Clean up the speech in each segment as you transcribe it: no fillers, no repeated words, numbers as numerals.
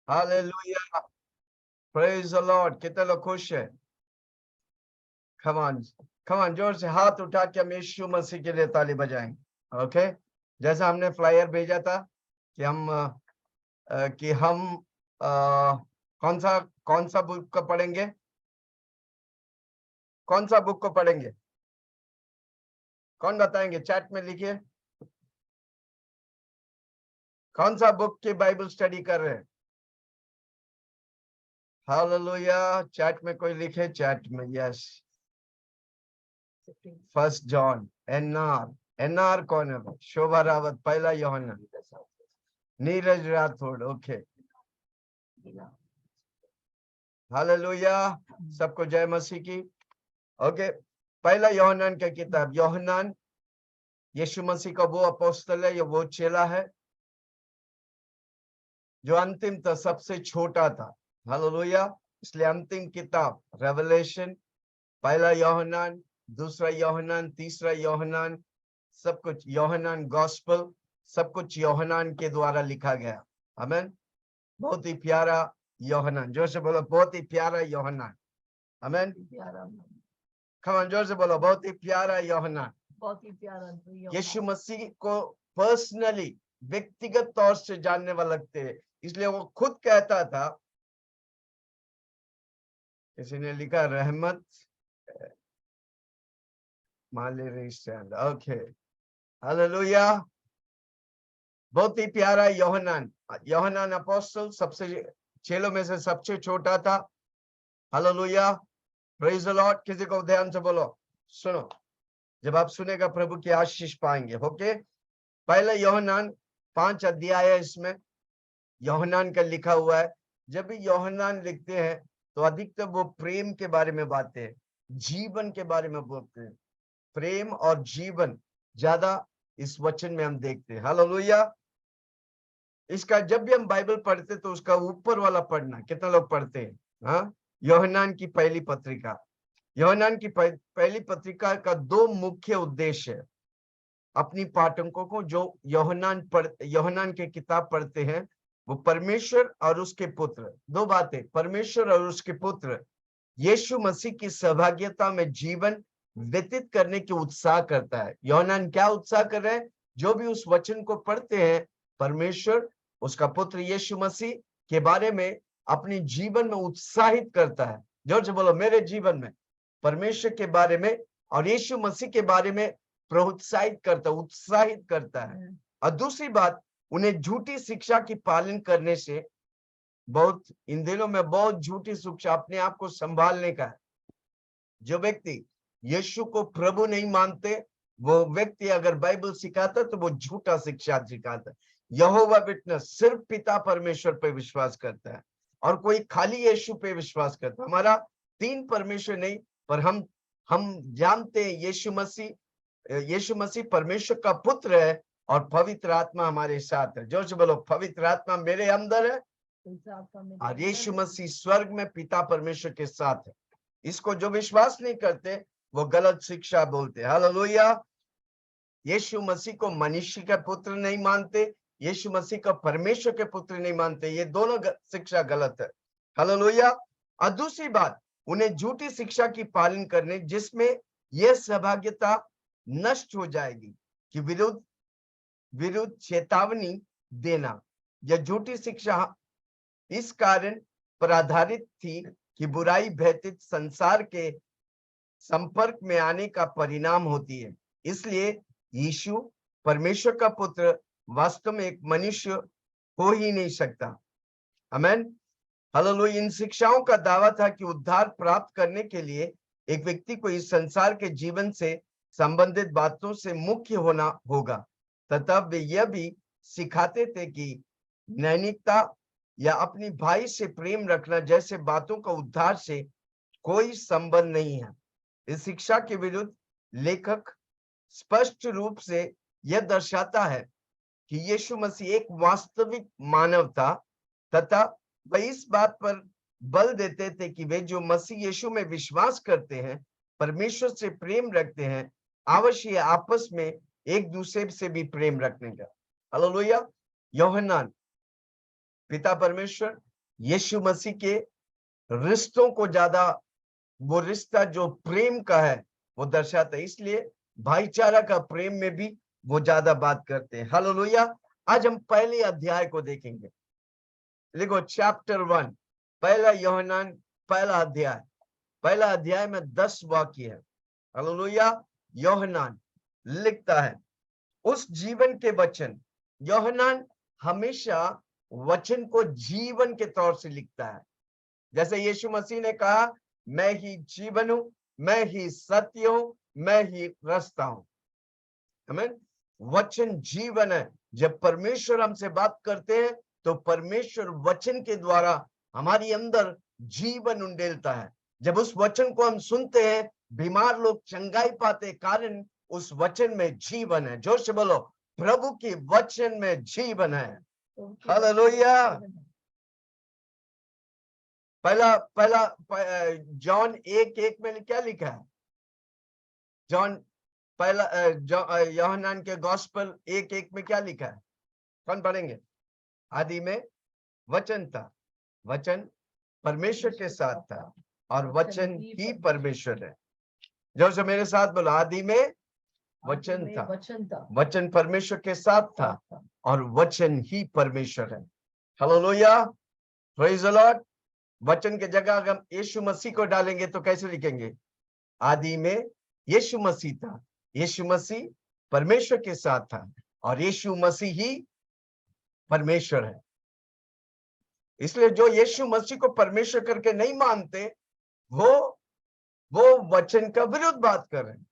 Hallelujah, praise the Lord. कितने लोग खुश है? कम ऑन, जोर से हाथ उठा के हम यीशु मसीह के लिए ताली बजाएंगे। ओके, जैसा हमने फ्लायर भेजा था कि हम कौन सा बुक को पढ़ेंगे, कौन सा बुक को पढ़ेंगे, कौन बताएंगे? चैट में लिखिए, कौन सा बुक की बाइबल स्टडी कर रहे हैं? हालेलुया, चैट में कोई लिखे, चैट में यस। First John. एनआर कौन है? शोभा रावत, पहला यूहन्ना, नीरज राठौड़। ओके, हालेलुया, सबको जय मसीह की। ओके, पहला यूहन्ना की किताब। यूहन्ना यीशु मसीह का वो अपोस्तल है, या वो चेला है जो अंतिम था, सबसे छोटा था। हालेलुया, इसलिए अंतिम किताब रेवलेशन, पहला यूहन्ना, दूसरा यूहन्ना, तीसरा यूहन्ना, सब कुछ यूहन्ना गॉस्पेल, सब कुछ यूहन्ना के द्वारा लिखा गया। आमीन। बहुत ही प्यारा यूहन्ना, जोर से बोलो, बहुत ही प्यारा यूहन्ना। आमीन। कम ऑन, जोर से बोलो, बहुत ही प्यारा यूहन्ना। बहुत ही प्यारा यीशु मसीह को पर्सनली, व्यक्तिगत तौर से जानने वाले लगते हैं, इसलिए वो खुद कहता था, किसी ने लिखा रहमत माले स्टैंड। ओके, हालेलुया, बहुत ही प्यारा यूहन्ना अपोस्टल, सबसे चेलों में से सबसे छोटा था। Hallelujah, praise the Lord. किसी को ध्यान से बोलो, सुनो, जब आप सुनेगा प्रभु की आशीष पाएंगे। ओके, पहले यूहन्ना 5 अध्याय है, इसमें यूहन्ना का लिखा हुआ है। जब भी यूहन्ना लिखते हैं तो अधिकतर वो प्रेम के बारे में बातें हैं, जीवन के बारे में बोलते हैं। प्रेम और जीवन ज्यादा इस वचन में हम देखते हैं। हालेलुया, इसका जब भी हम बाइबल पढ़ते तो उसका ऊपर वाला पढ़ना, कितना लोग पढ़ते हैं? हाँ, यूहन्ना की पहली पत्रिका। यूहन्ना की पहली पत्रिका का 2 मुख्य उद्देश्य है। अपनी पाठकों को जो यूहन्ना की किताब पढ़ते हैं, वो परमेश्वर और उसके पुत्र, 2 बातें, परमेश्वर और उसके पुत्र यीशु मसीह की सहभागिता में जीवन व्यतीत करने की उत्साह करता है। यूहन्ना क्या उत्साह कर रहे हैं? जो भी उस वचन को पढ़ते हैं, परमेश्वर, उसका पुत्र यीशु मसीह के बारे में अपने जीवन में उत्साहित करता है। जोर से बोलो, मेरे जीवन में परमेश्वर के बारे में और यीशु मसीह के बारे में प्रोत्साहित करता, उत्साहित करता है। और दूसरी बात, उन्हें झूठी शिक्षा की पालन करने से, बहुत इन दिनों में बहुत झूठी शिक्षा, अपने आप को संभालने का है। जो व्यक्ति यीशु को प्रभु नहीं मानते, वो व्यक्ति अगर बाइबल सिखाता तो वो झूठा शिक्षा सिखाता है। यहोवा विटनेस सिर्फ पिता परमेश्वर पे विश्वास करता है, और कोई खाली यीशु पे विश्वास करता है। हमारा 3 परमेश्वर नहीं, पर हम जानते हैं यीशु मसीह परमेश्वर का पुत्र है, और पवित्र आत्मा हमारे साथ है। जोर से बोलो, पवित्र आत्मा मेरे अंदर है, और यीशु मसीह स्वर्ग में पिता परमेश्वर के साथ है। इसको जो विश्वास नहीं करते वो गलत शिक्षा बोलते। हालेलुया, यीशु मसीह को मनुष्य का पुत्र नहीं मानते, यीशु मसीह को परमेश्वर के पुत्र नहीं मानते, ये दोनों शिक्षा गलत है। हालेलुया। और दूसरी बात, उन्हें झूठी शिक्षा की पालन करने जिसमें यह सहभागिता नष्ट हो जाएगी कि विरुद्ध चेतावनी देना, यह झूठी शिक्षा इस कारण पर आधारित थी कि बुराई व्यतीत संसार के संपर्क में आने का परिणाम होती है। इसलिए यीशु परमेश्वर का पुत्र वास्तव में एक मनुष्य हो ही नहीं सकता। आमीन, हालेलुया। इन शिक्षाओं का दावा था कि उद्धार प्राप्त करने के लिए एक व्यक्ति को इस संसार के जीवन से संबंधित बातों से मुख्य होना होगा, तथा वे यह भी सिखाते थे कि नैतिकता या अपनी भाई से प्रेम रखना जैसे बातों का उद्धार से कोई संबंध नहीं है। इस शिक्षा के विरुद्ध लेखक स्पष्ट रूप से यह दर्शाता है कि यीशु मसीह एक वास्तविक मानव था, तथा वह इस बात पर बल देते थे कि वे जो मसीह यीशु में विश्वास करते हैं, परमेश्वर से प्रेम रखते हैं, अवश्य आपस में एक दूसरे से भी प्रेम रखने का। हालेलुया। यूहन्ना पिता परमेश्वर यीशु मसीह के रिश्तों को ज्यादा, वो रिश्ता जो प्रेम का है वो दर्शाता है, इसलिए भाईचारा का प्रेम में भी वो ज्यादा बात करते हैं। हालेलुया। आज हम पहले अध्याय को देखेंगे। देखो चैप्टर 1, पहला यूहन्ना पहला अध्याय में 10 वाक्य है। हालेलुया। यूहन्ना लिखता है, उस जीवन के वचन। यूहन्ना हमेशा वचन को जीवन के तौर से लिखता है। जैसे यीशु मसीह ने कहा, मैं ही जीवन हूं, मैं ही सत्य हूं, मैं ही रास्ता हूं। आमीन। वचन जीवन है। जब परमेश्वर हमसे बात करते हैं तो परमेश्वर वचन के द्वारा हमारी अंदर जीवन उंडेलता है। जब उस वचन को हम सुनते हैं, बीमार लोग चंगाई पाते, कारण उस वचन में जीवन है। जोर से बोलो, प्रभु के वचन में जीवन है। हालेलुया। पहला जॉन 1:1 में क्या लिखा है? जॉन पहला यूहन्ना के गॉस्पेल 1:1 में क्या लिखा है? कौन पढ़ेंगे? आदि में वचन था, वचन परमेश्वर के साथ था और वचन ही परमेश्वर है। जो से मेरे साथ बोलो, आदि में वचन था, वचन परमेश्वर के साथ था और वचन ही परमेश्वर है। Hallelujah, praise the Lord. वचन के जगह अगर हम यीशु मसीह को डालेंगे तो कैसे लिखेंगे? आदि में यीशु मसीह था, यीशु मसीह परमेश्वर के साथ था और यीशु मसीह ही परमेश्वर है। इसलिए जो यीशु मसीह को परमेश्वर करके नहीं मानते, वो वचन का विरुद्ध बात कर रहे हैं।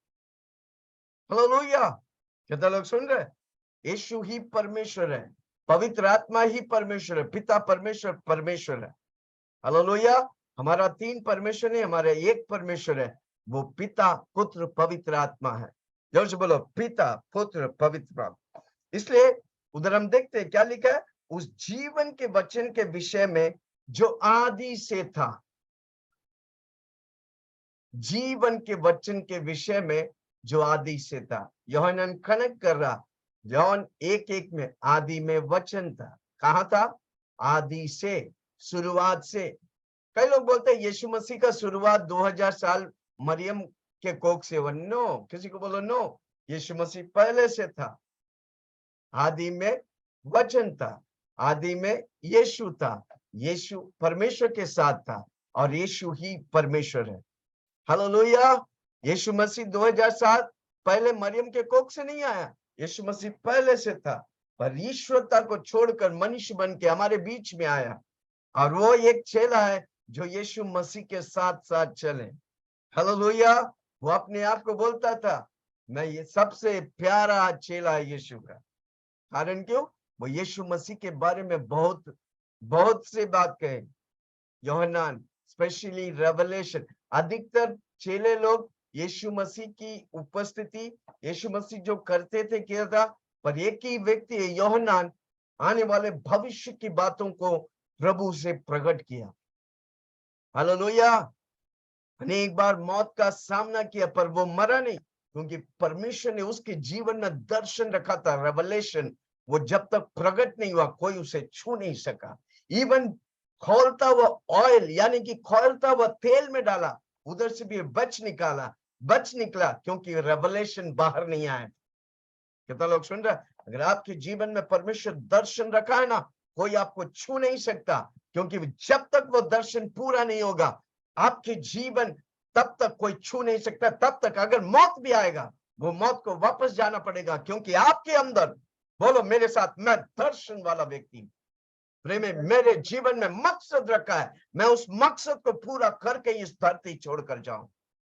हालेलुया। कितना लोग सुन रहे हैं? यीशु ही परमेश्वर है, पवित्र आत्मा ही परमेश्वर है, पिता परमेश्वर परमेश्वर है। हालेलुया। हमारा 3 परमेश्वर नहीं, हमारा एक परमेश्वर है, वो पिता पुत्र पवित्र आत्मा है। जोर से बोलो, पिता पुत्र पवित्र आत्मा। इसलिए उधर हम देखते हैं क्या लिखा है, उस जीवन के वचन के विषय में जो आदि से था। जीवन के वचन के विषय में जो आदि से था। यूहन्ना कनेक्ट कर रहा, जॉन 1:1 में आदि में वचन था। कहां था? आदि से, शुरुआत से। कई लोग बोलते हैं यीशु मसीह का शुरुआत 2000 साल मरियम के कोख से हुआ। नो, किसी को बोलो नो, यीशु मसीह पहले से था। आदि में वचन था, आदि में यीशु था, यीशु परमेश्वर के साथ था और यीशु ही परमेश्वर है। हालेलुया। यीशु मसीह 2000 साल पहले मरियम के कोख से नहीं आया, यीशु मसीह पहले से था, पर ईश्वरता को छोड़कर मनुष्य बन के हमारे बीच में आया और वो एक चेला है जो यीशु मसीह के साथ साथ चले। हालेलुया। वो अपने आप को बोलता था, मैं ये सबसे प्यारा चेला है यीशु का। कारण क्यों? वो यीशु मसीह के बारे में बहुत से बात कहे। यूहन्ना स्पेशली रेवलेशन, अधिकतर चेले लोग यीशु मसीह की उपस्थिति, यीशु मसीह जो करते थे किया था, पर एक ही व्यक्ति है यूहन्ना, आने वाले भविष्य की बातों को प्रभु से प्रकट किया। हालेलुया। अनेक बार मौत का सामना किया पर वो मरा नहीं, क्योंकि परमेश्वर ने उसके जीवन में दर्शन रखा था, रेवलेशन। वो जब तक प्रकट नहीं हुआ कोई उसे छू नहीं सका। इवन खौलता हुआ ऑयल, यानी कि खौलता हुआ तेल में डाला, उधर से भी बच निकला, क्योंकि रेवलेशन बाहर नहीं आया। कितना लोग सुन रहे? अगर आपके जीवन में परमेश्वर दर्शन रखा है ना, कोई आपको छू नहीं सकता, क्योंकि जब तक वो दर्शन पूरा नहीं होगा आपके जीवन, तब तक कोई छू नहीं सकता। तब तक अगर मौत भी आएगा, वो मौत को वापस जाना पड़ेगा, क्योंकि आपके अंदर, बोलो मेरे साथ, मैं दर्शन वाला व्यक्ति हूं। मेरे जीवन में मकसद रखा है, मैं उस मकसद को पूरा करके इस धरती छोड़कर जाऊं।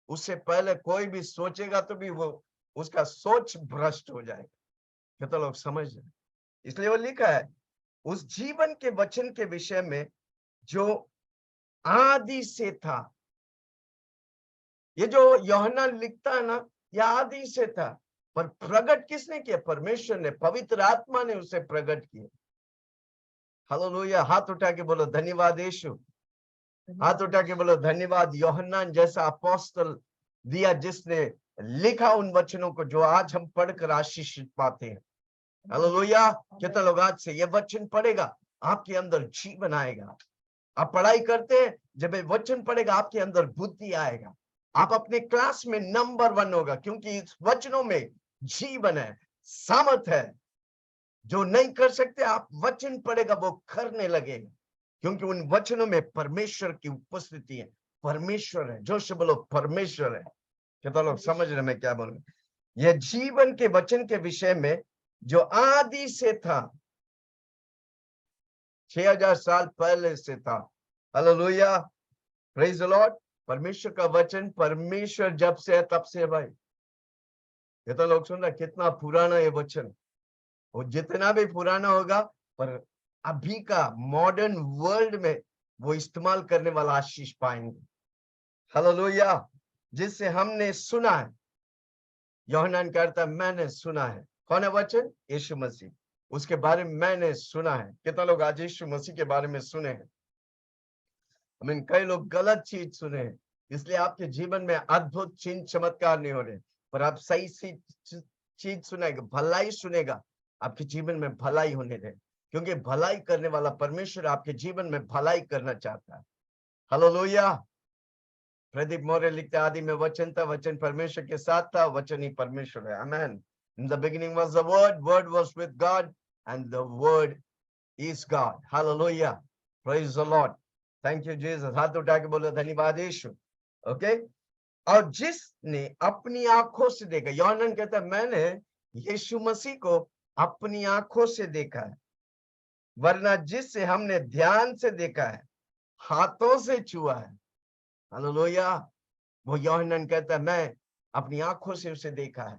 उससे पहले कोई भी सोचेगा तो भी वो, उसका सोच भ्रष्ट हो जाएगा। कितना लोग समझ रहे? इसलिए वो लिखा है उस जीवन के वचन के विषय में जो आदि से था। ये जो यूहन्ना लिखता है ना, यह आदि से था, पर प्रकट किसने किया? परमेश्वर ने, पवित्र आत्मा ने उसे प्रकट किया। हालेलुया। हाथ उठा के बोलो धन्यवाद यीशु। हाथ उठा के बोलो धन्यवाद यूहन्ना जैसा अपोस्तल दिया, जिसने लिखा उन वचनों को जो आज हम पढ़कर आशीषित पाते हैं। हालेलुया। कितना लोग आज से ये वचन पढ़ेगा, आपके अंदर जीवन आएगा। आप पढ़ाई करते हैं, जब ये वचन पढ़ेगा आपके अंदर बुद्धि आएगा, आप अपने क्लास में नंबर 1 होगा, क्योंकि इस वचनों में जीवन है, सामर्थ है। जो नहीं कर सकते, आप वचन पढ़ेगा वो करने लगेगा, क्योंकि उन वचनों में परमेश्वर की उपस्थिति है, परमेश्वर है। जोश से बोलो परमेश्वर है। कितना लोग समझ रहे मैं क्या बोल रहा हूं? यह जीवन के वचन के विषय में जो आदि से था, 6000 साल पहले से था। Hallelujah, praise the Lord. परमेश्वर का वचन, परमेश्वर जब से है तब से है भाई। कितना लोग सुन रहे, कितना पुराना ये वचन, वो जितना भी पुराना होगा, पर अभी का मॉडर्न वर्ल्ड में वो इस्तेमाल करने वाला आशीष पाएंगे। हालेलुया, जिससे हमने सुना है। यूहन्ना कहता है मैंने सुना है। कौन है वचन? यीशु मसीह। उसके बारे में मैंने सुना है। कितना लोग आज यीशु मसीह के बारे में सुने हैं? कई लोग गलत चीज सुने हैं, इसलिए आपके जीवन में अद्भुत चिन्ह चमत्कार नहीं हो रहे, पर आप सही सी चीज सुनेगा, भलाई सुनेगा, आपके जीवन में भलाई होने दे, क्योंकि भलाई करने वाला परमेश्वर आपके जीवन में भलाई करना चाहता है। हालेलुया। प्रदीप मौर्य लिखते आदि में वचन था, वचन परमेश्वर के साथ था, वचन ही परमेश्वर है। आमेन। In the beginning was the word, word was with God, and the word is God. Hallelujah. Praise the Lord. Thank you Jesus. हाथ उठा के बोलो धन्यवाद यीशु। ओके, और जिसने अपनी आंखों से देखा, यूहन्ना कहता है मैंने यीशु मसीह को अपनी आंखों से देखा है, वरना जिससे हमने ध्यान से देखा है, हाथों से छुआ है। हालेलुया। वो यूहन्ना कहता है मैं अपनी आंखों से उसे देखा है।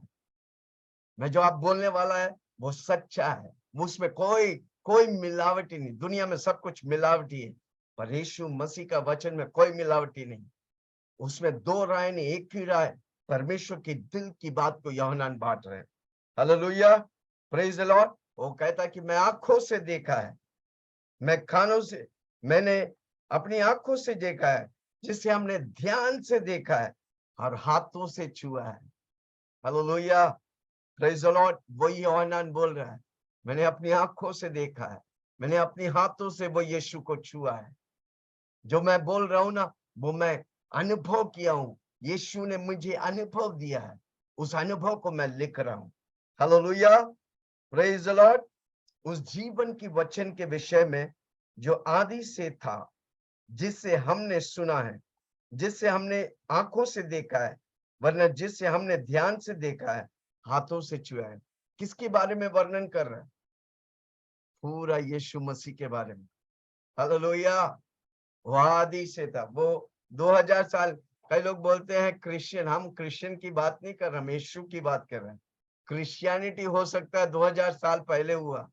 मैं जो आप बोलने वाला है वो सच्चा है, उसमें कोई मिलावटी नहीं। दुनिया में सब कुछ मिलावटी है, पर यीशु मसीह का वचन में कोई मिलावटी नहीं। उसमें दो राय नहीं, एक ही राय। परमेश्वर की दिल की बात को यूहन्ना बांट रहे हैं। Hallelujah, praise the Lord. वो कहता है कि मैं आंखों से देखा है, मैं कानों से, मैंने अपनी आंखों से देखा है, जिसे हमने ध्यान से देखा है और हाथों से छुआ है। Hallelujah, praise the Lord. वही यूहन्ना बोल रहा है, मैंने अपनी आंखों से देखा है, मैंने अपनी हाथों से वो यीशु को छुआ है। जो मैं बोल रहा हूं ना, वो मैं अनुभव किया हूं। यीशु ने मुझे अनुभव दिया है, उस अनुभव को मैं लिख रहा हूं। Hallelujah, praise the Lord. उस जीवन की वचन के विषय में जो आदि से था, जिससे हमने सुना है, जिससे हमने आंखों से देखा है, वरना जिससे हमने ध्यान से देखा है, हाथों से छुआ है। किसके बारे में वर्णन कर रहा है? पूरा यीशु मसीह के बारे में। हालेलुया, वो आदि से था, वो 2000 साल। कई लोग बोलते हैं क्रिश्चियन, हम क्रिश्चियन की बात नहीं कर रहे, हम यीशु की बात कर रहे हैं। क्रिश्चियनिटी हो सकता है 2000 साल पहले हुआ,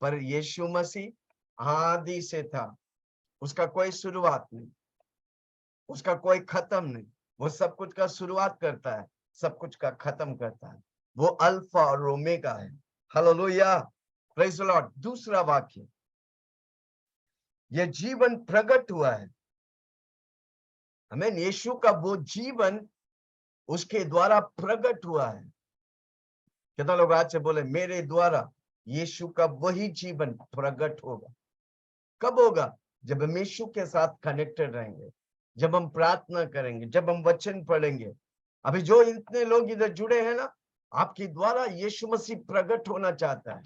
पर यीशु मसीह आदि से था। उसका कोई शुरुआत नहीं, उसका कोई खत्म नहीं। वो सब कुछ का शुरुआत करता है, सब कुछ का खत्म करता है। वो अल्फा और ओमेगा है। Hallelujah, praise the Lord. दूसरा वाक्य, ये जीवन प्रकट हुआ है। हमें यीशु का वो जीवन उसके द्वारा प्रकट हुआ है। कितना लोग आज से बोले मेरे द्वारा यीशु का वही जीवन प्रकट होगा? कब होगा? जब हम यीशु के साथ कनेक्टेड रहेंगे, जब हम प्रार्थना करेंगे, जब हम वचन पढ़ेंगे। अभी जो इतने लोग इधर जुड़े हैं ना, आपके द्वारा यीशु मसीह प्रकट होना चाहता है।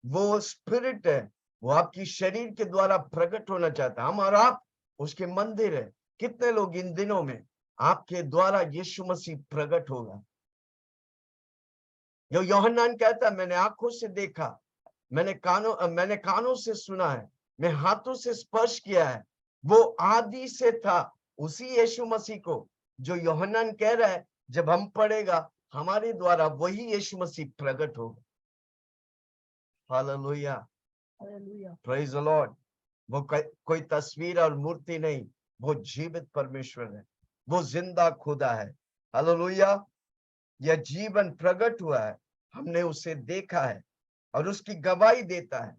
वो स्पिरिट है, वो आपकी शरीर के द्वारा प्रकट होना चाहता है। हम और आप उसके मंदिर है। कितने लोग इन दिनों में आपके द्वारा यीशु मसीह प्रकट होगा? जो यूहन्ना कहता है मैंने आंखों से देखा, मैंने कानों से सुना है, मैं हाथों से स्पर्श किया है। वो आदि से था, उसी यीशु मसीह को जो यूहन्ना कह रहा है, जब हम पढ़ेगा हमारे द्वारा वही यीशु मसीह प्रकट होगा। Hallelujah, praise the Lord. वो कोई तस्वीर और मूर्ति नहीं, वो जीवित परमेश्वर है, वो जिंदा खुदा है। हालेलुया, यह जीवन प्रकट हुआ है, हमने उसे देखा है और उसकी गवाही देता है।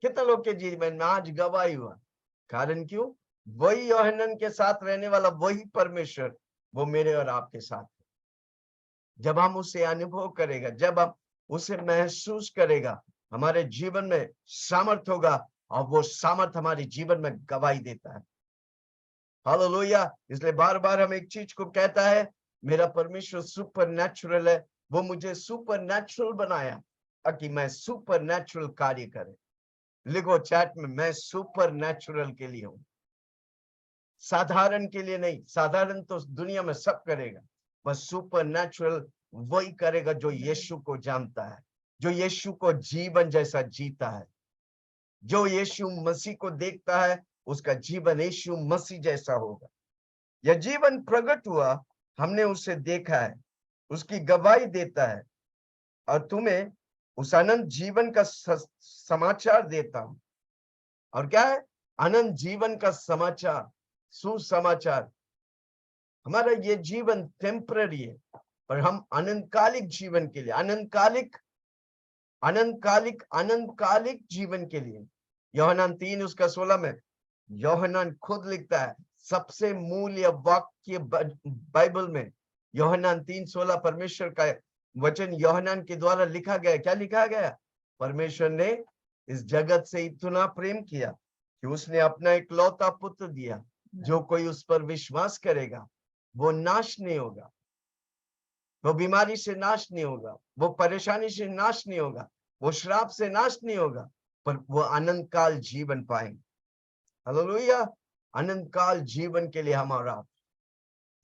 कितने लोग के जीवन में आज गवाही हुआ? कारण क्यों? वही यूहन्ना के साथ रहने वाला वही परमेश्वर, वो मेरे और आपके साथ है। जब हम उसे अनुभव करेगा, जब हम उसे महसूस करेगा, हमारे जीवन में सामर्थ होगा, और वो सामर्थ हमारे जीवन में गवाही देता है। हालेलुया। इसलिए बार बार हम एक चीज को कहता है, मेरा परमेश्वर सुपर नेचुरल है, वो मुझे सुपर नेचुरल बनाया ताकि मैं सुपर नेचुरल कार्य करे। लिखो चैट में, मैं सुपर नेचुरल के लिए हूं, साधारण के लिए नहीं। साधारण तो दुनिया में सब करेगा, बस सुपर नेचुरल वही करेगा जो यीशु को जानता है, जो यीशु को जीवन जैसा जीता है, जो यीशु मसीह को देखता है, उसका जीवन यीशु मसीह जैसा होगा। यह जीवन प्रकट हुआ, हमने उसे देखा है, उसकी गवाही देता है, और तुम्हें उस अनंत जीवन का समाचार देता हूं। और क्या है? अनंत जीवन का समाचार, सुसमाचार। हमारा ये जीवन टेम्पररी है, पर हम अनंतकालिक जीवन के लिए, अनंतकालिक जीवन के लिए, यूहन्ना 3:16 में यूहन्ना खुद लिखता है, सबसे मूल्य वाक्य बाइबल में यूहन्ना 3:16 परमेश्वर का वचन यूहन्ना के द्वारा लिखा गया। क्या लिखा गया? परमेश्वर ने इस जगत से इतना प्रेम किया कि उसने अपना इकलौता पुत्र दिया, जो कोई उस पर विश्वास करेगा वो नाश नहीं होगा, वो बीमारी से नाश नहीं होगा, वो परेशानी से नाश नहीं होगा, वो श्राप से नाश नहीं होगा, पर वो अनंत काल जीवन पाएंगे। हालेलुया। अनंत काल जीवन के लिए हमारा,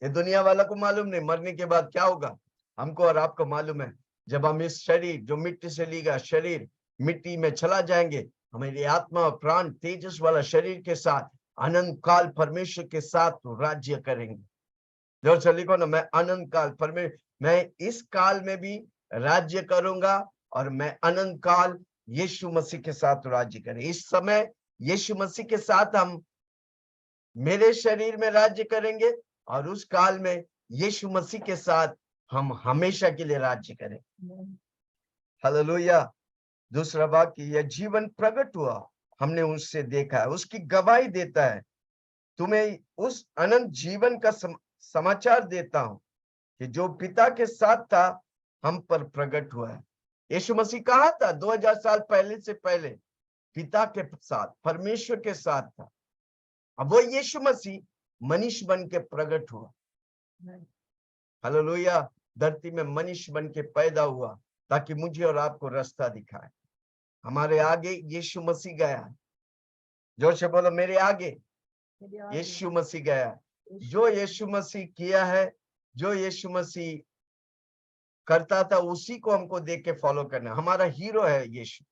ये दुनिया वाला को मालूम नहीं मरने के बाद क्या होगा, हमको और आपको मालूम है। जब हम इस शरीर जो मिट्टी से लिया शरीर मिट्टी में चला जाएंगे, हमारी आत्मा और प्राण तेजस वाला शरीर के साथ अनंत काल परमेश्वर के साथ राज्य करेंगे। जो से लिखो ना, मैं अनंत काल परमेश्वर, मैं इस काल में भी राज्य करूंगा और मैं अनंत काल यीशु मसीह के साथ राज्य करें। इस समय यीशु मसीह के साथ हम मेरे शरीर में राज्य करेंगे, और उस काल में यीशु मसीह के साथ हम हमेशा के लिए राज्य करें। हालेलुया। दूसरा वाक्य, यह जीवन प्रकट हुआ, हमने उससे देखा है, उसकी गवाही देता है, तुम्हें उस अनंत जीवन का समाचार देता हूं कि जो पिता के साथ था हम पर प्रकट हुआ है। यीशु मसीह कहाँ था? 2000 साल पहले से पहले पिता के साथ, परमेश्वर के साथ था। अब वो यीशु मसीह मनुष्य बन के प्रकट हुआ। हालेलुया। धरती में मनुष्य बन के पैदा हुआ ताकि मुझे और आपको रास्ता दिखाए। हमारे आगे यीशु मसीह गया। जोर से बोलो, मेरे आगे यीशु मसीह गया। जो यीशु मसीह किया है, जो यीशु मसीह करता था, उसी को हमको देख के फॉलो करना। हमारा हीरो है यीशु।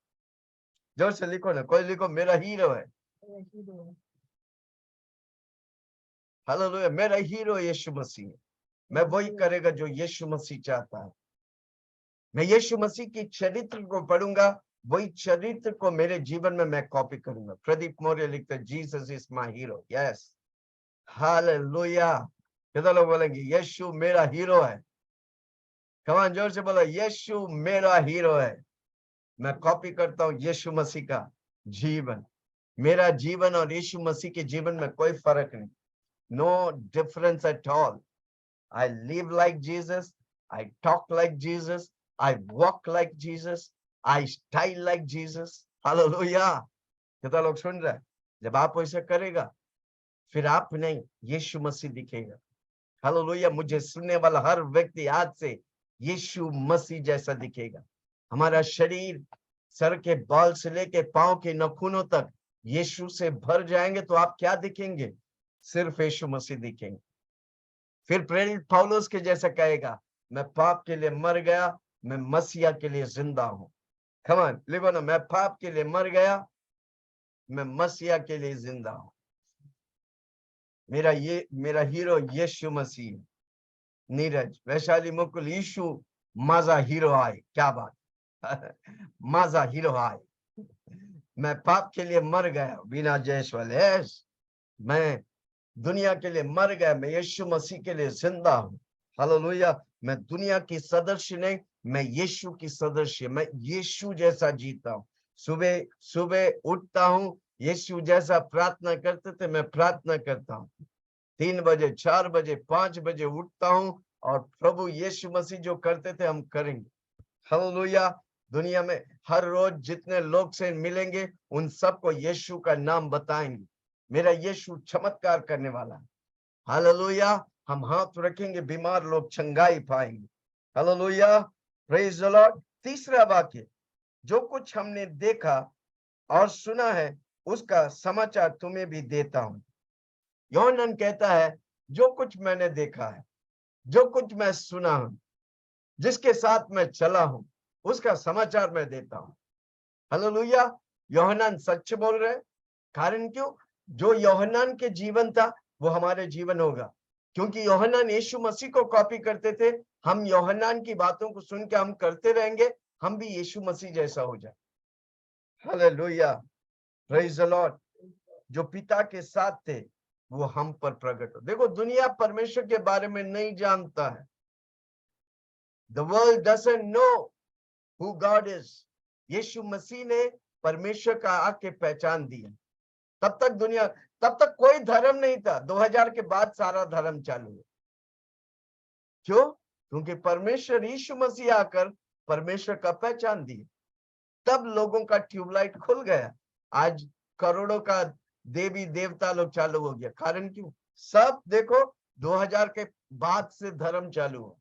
जोर से लिखो ना, कोई लिखो, मेरा हीरो है। हालेलुया। मेरा हीरो यीशु मसीह है। मैं वही करेगा जो यीशु मसीह चाहता है। मैं यीशु मसीह की चरित्र को पढ़ूंगा, वही चरित्र को मेरे जीवन में मैं कॉपी करूंगा। प्रदीप मौर्य लिखते, Jesus is my hero. Yes, hallelujah. कितना लोग बोलेंगे यीशु मेरा हीरो है? कम ऑन, जोर से बोलो, यीशु मेरा हीरो है। मैं कॉपी करता हूँ यीशु मसीह का जीवन। मेरा जीवन और यीशु मसीह के जीवन में कोई फर्क नहीं, no difference at all. I live like Jesus, I talk like Jesus, I walk like Jesus, I style like Jesus. Hallelujah. कितना लोग सुन रहे हैं? जब आप वैसे करेगा, फिर आप नहीं, यीशु मसीह दिखेगा। हालेलुया। मुझे सुनने वाला हर व्यक्ति आज से यीशु मसीह जैसा दिखेगा। हमारा शरीर सर के बाल से लेके पांव के नाखूनों तक यीशु से भर जाएंगे, तो आप क्या दिखेंगे? सिर्फ यीशु मसीह दिखेंगे। फिर प्रेरित पौलुस के जैसा कहेगा, मैं पाप के लिए मर गया, मैं मसीहा के लिए जिंदा हूं। कम ऑन, लिखो ना, मैं पाप के लिए मर गया, मैं मसीहा के लिए जिंदा हूं। मेरा हीरो यीशु मसीह। नीरज, वैशाली, मुकुल, यीशु माजा हीरो आए। क्या बात माजा हीरो आए। मैं पाप के लिए मर गया, बिना जयश वाले, मैं दुनिया के लिए मर गया, मैं यीशु मसीह के लिए जिंदा हूं। हालेलुया। मैं दुनिया की सदस्य नहीं, मैं यीशु की सदस्य। मैं यीशु जैसा जीता हूं। सुबह सुबह उठता हूं, यीशु जैसा प्रार्थना करते थे मैं प्रार्थना करता हूं। 3 बजे, 4 बजे, 5 बजे उठता हूं, और प्रभु यीशु मसीह जो करते थे हम करेंगे। हालेलुया। दुनिया में हर रोज जितने लोग से मिलेंगे उन सबको यीशु का नाम बताएंगे, मेरा यीशु चमत्कार करने वाला है। हालेलुया। हम हाथ रखेंगे, बीमार लोग चंगाई पाएंगे। Hallelujah, praise the Lord. तीसरा वाक्य, जो कुछ हमने देखा और सुना है उसका समाचार तुम्हें भी देता हूं। यूहन्ना कहता है, जो कुछ मैंने देखा है, जो कुछ मैं सुना हूं, जिसके साथ मैं चला हूं, उसका समाचार मैं देता हूं। हालेलुया। यूहन्ना सच बोल रहे, कारण क्यों? जो यूहन्ना के जीवन था वो हमारे जीवन होगा, क्योंकि यूहन्ना यीशु मसीह को कॉपी करते थे। हम यूहन्ना की बातों को सुन के हम करते रहेंगे, हम भी यीशु मसीह जैसा हो जाए। Hallelujah, praise the Lord. जो पिता के साथ थे वो हम पर प्रकट हो। देखो, दुनिया परमेश्वर के बारे में नहीं जानता है। The world doesn't know who God is. यीशु मसीह ने परमेश्वर का आके पहचान दिया। तब तक दुनिया, तब तक कोई धर्म नहीं था। 2000 के बाद सारा धर्म चालू है। क्यों? क्योंकि परमेश्वर यीशु मसीह आकर परमेश्वर का पहचान दिया, तब लोगों का ट्यूबलाइट खुल गया। आज करोड़ों का देवी देवता लोग चालू हो गया। कारण क्यों? सब देखो 2000 के बाद से धर्म चालू हो।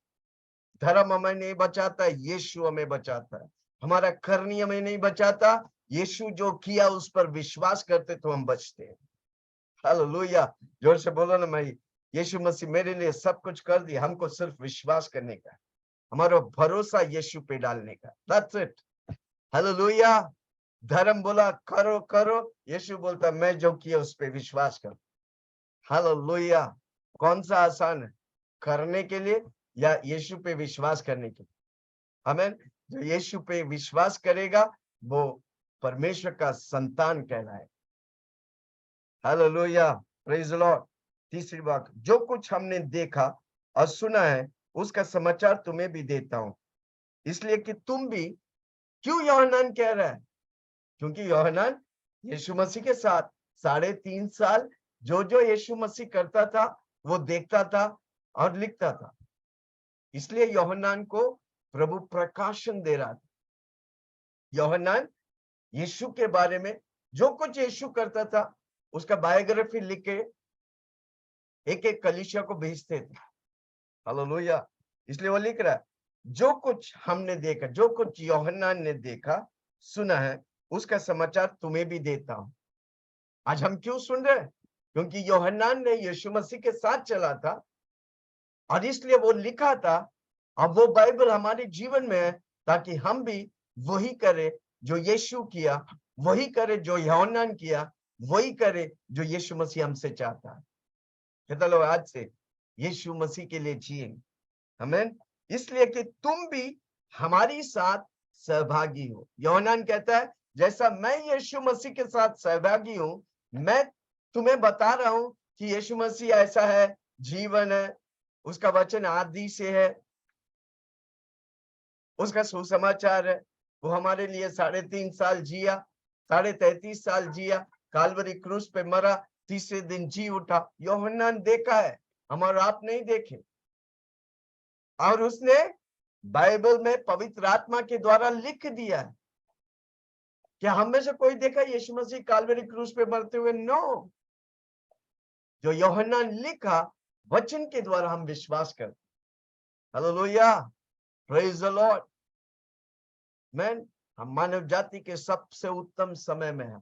धर्म हमें नहीं बचाता, यीशु हमें बचाता है। हमारा करनी हमें नहीं बचाता, यीशु जो किया उस पर विश्वास करते तो हम बचते हैं। हालेलुया, जोर से बोलो ना, मैं यीशु मसीह मेरे लिए सब कुछ कर दिया, हमको सिर्फ विश्वास करने का, हमारा भरोसा यीशु पे डालने का। That's it. हालेलुया। धर्म बोला करो करो, यीशु बोलता मैं जो किया उस पे विश्वास करो। हालेलुया। कौन सा आसान है, करने के लिए या यीशु पे विश्वास करने के लिए? आमीन। जो यीशु पे विश्वास करेगा वो परमेश्वर का संतान कहलाए। Hallelujah, praise the Lord. तीसरी बात, जो कुछ हमने देखा और सुना है उसका समाचार तुम्हें भी देता हूं, इसलिए कि तुम भी। क्यों यूहन्ना कह रहा है? क्योंकि यूहन्ना यीशु मसीह के साथ 3.5 साल जो जो यीशु मसीह करता था वो देखता था और लिखता था। इसलिए यूहन्ना को प्रभु प्रकाशन दे रहा था। यूहन्ना यीशु के बारे में जो कुछ यीशु करता था उसका बायोग्राफी लिख के एक एक कलीसिया को भेजते थे। हालेलुया। इसलिए वो लिख रहा है, जो कुछ हमने देखा, जो कुछ यूहन्ना ने देखा सुना है उसका समाचार तुम्हें भी देता हूं। आज हम क्यों सुन रहे हैं? क्योंकि यूहन्ना ने यीशु मसीह के साथ चला था और इसलिए वो लिखा था। अब वो बाइबल हमारे जीवन में है ताकि हम भी वही करें जो यीशु किया, वही करे जो यूहन्ना किया, वही करे जो यीशु मसीह हमसे चाहता है। कहता लो आज से यीशु मसीह के लिए जिएंगे। आमीन। इसलिए कि तुम भी हमारी साथ सहभागी हो। यूहन्ना कहता है, जैसा मैं यीशु मसीह के साथ सहभागी हूं, मैं तुम्हें बता रहा हूं कि यीशु मसीह ऐसा है, जीवन है, उसका वचन आदि से है, उसका सुसमाचार है। वो हमारे लिए 3.5 साल जिया, 33.5 साल जिया, कालवरी क्रूस पे मरा, तीसरे दिन जी उठा। यूहन्ना देखा है, हम और आप नहीं देखे। और उसने बाइबल में पवित्र आत्मा के द्वारा लिख दिया है। क्या हम में से कोई देखा यीशु मसीह कालवरी क्रूस पे मरते हुए? नो। जो यूहन्ना लिखा वचन के द्वारा हम विश्वास करते। Hallelujah, praise the Lord. Man, हम मानव जाति के सबसे उत्तम समय में है।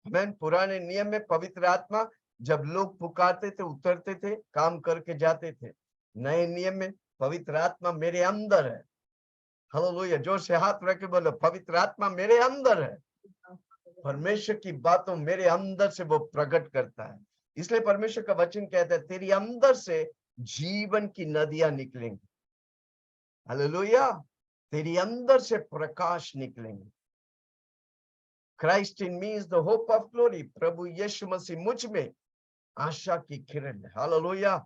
मैन, पुराने नियम में पवित्र आत्मा जब लोग पुकारते थे उतरते थे, काम करके जाते थे। नए नियम में पवित्र आत्मा मेरे अंदर है। हालेलुया, जोर से हाथ रख के बोलो, पवित्र आत्मा मेरे अंदर है। परमेश्वर की बातों मेरे अंदर से वो प्रकट करता है। इसलिए परमेश्वर का वचन कहता है, तेरी अंदर से जीवन की नदियां निकलेंगी। हालेलुया, तेरी अंदर से प्रकाश निकलेंगे। Christ in me is the hope of glory. प्रभु यीशु मसीह मुझ में आशा की किरण है। Hallelujah,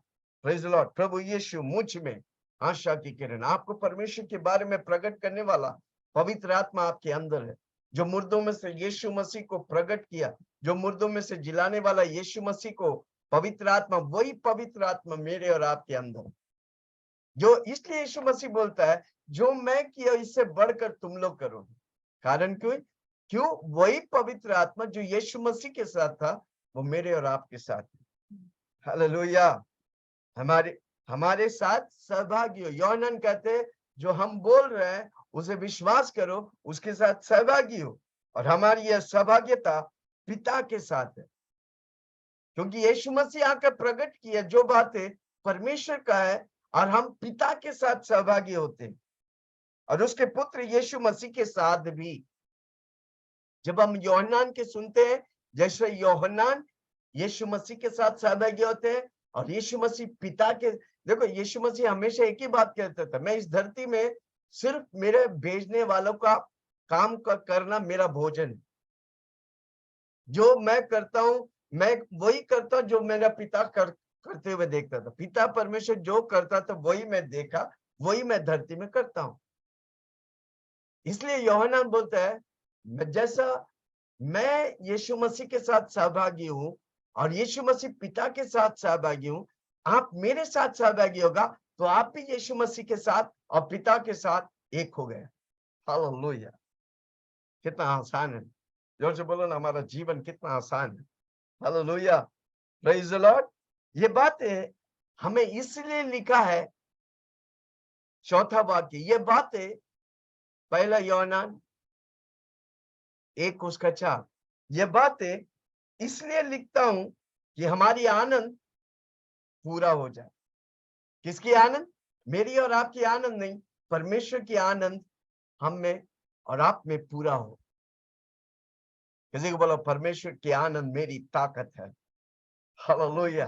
praise the Lord. प्रभु यीशु मुझ में आशा की किरण। आपको परमेश्वर के बारे में प्रकट करने वाला पवित्र आत्मा आपके अंदर है, जो मुर्दों में से यीशु मसीह को प्रकट किया, जो मुर्दों में से जिलाने वाला यीशु मसीह को पवित्र आत्मा, वही पवित्र आत्मा मेरे और आपके अंदर। जो इसलिए यीशु मसीह बोलता है जो मैं किया इससे बढ़कर तुम लोग करोगे। कारण क्यों? क्यों? वही पवित्र आत्मा जो यीशु मसीह के साथ था वो मेरे और आपके साथ है। हालेलुया। हमारे हमारे साथ सहभागी हो। योहन्ना कहते हैं जो हम बोल रहे हैं उसे विश्वास करो, उसके साथ सहभागी हो। और हमारी यह सहभागिता पिता के साथ है, क्योंकि यीशु मसीह आकर प्रकट किया जो बातें परमेश्वर का है और हम पिता के साथ सहभागी होते हैं और उसके पुत्र यीशु मसीह के साथ भी। जब हम योहन्ना के सुनते हैं, जैसे योहन्ना यीशु मसीह के साथ सहभागी होते हैं और यीशु मसीह पिता के। देखो, यीशु मसीह हमेशा एक ही बात कहता था, मैं इस धरती में सिर्फ मेरे भेजने वालों का काम करना मेरा भोजन है। जो मैं करता हूं मैं वही करता हूं जो मेरा पिता करते हुए देखता था। पिता परमेश्वर जो करता था वही मैं देखा, वही मैं धरती में करता हूं। इसलिए योहन्ना बोलता है जैसा मैं यीशु मसीह के साथ सहभागी हूं और यीशु मसीह पिता के साथ सहभागी हूं, आप मेरे साथ सहभागी होगा तो आप भी यीशु मसीह के साथ और पिता के साथ एक हो गए। हालेलुया। कितना आसान है। जोर से बोलो ना, हमारा जीवन कितना आसान है। Hallelujah, praise the Lord. ये बातें हमें इसलिए लिखा है, चौथा वाक्य, ये बातें पहला यूहन्ना 1:4, ये बातें इसलिए लिखता हूं कि हमारी आनंद पूरा हो जाए। किसकी आनंद? मेरी और आपकी आनंद नहीं, परमेश्वर की आनंद हम में और आप में पूरा हो। किसी को बोलो, परमेश्वर की आनंद मेरी ताकत है। हालेलुया।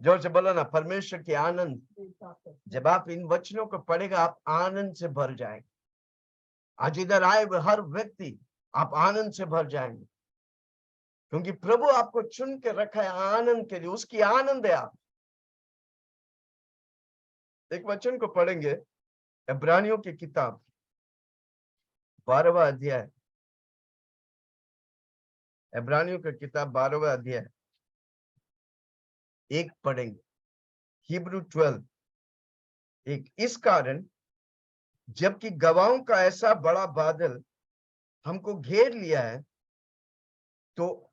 जोर से बोलो ना, परमेश्वर की आनंद। जब आप इन वचनों को पढ़ेगा आप आनंद से भर जाएंगे। आज इधर आए हुए हर व्यक्ति आप आनंद से भर जाएंगे, क्योंकि प्रभु आपको चुन के रखा है आनंद के लिए। उसकी आनंद है आप। एक वचन को पढ़ेंगे, इब्रानियों की किताब 12वां अध्याय। इब्रानियों की किताब 12वां अध्याय एक पढ़ेंगे, हिब्रू 12 एक। इस कारण जबकि गवाहों का ऐसा बड़ा बादल हमको घेर लिया है, तो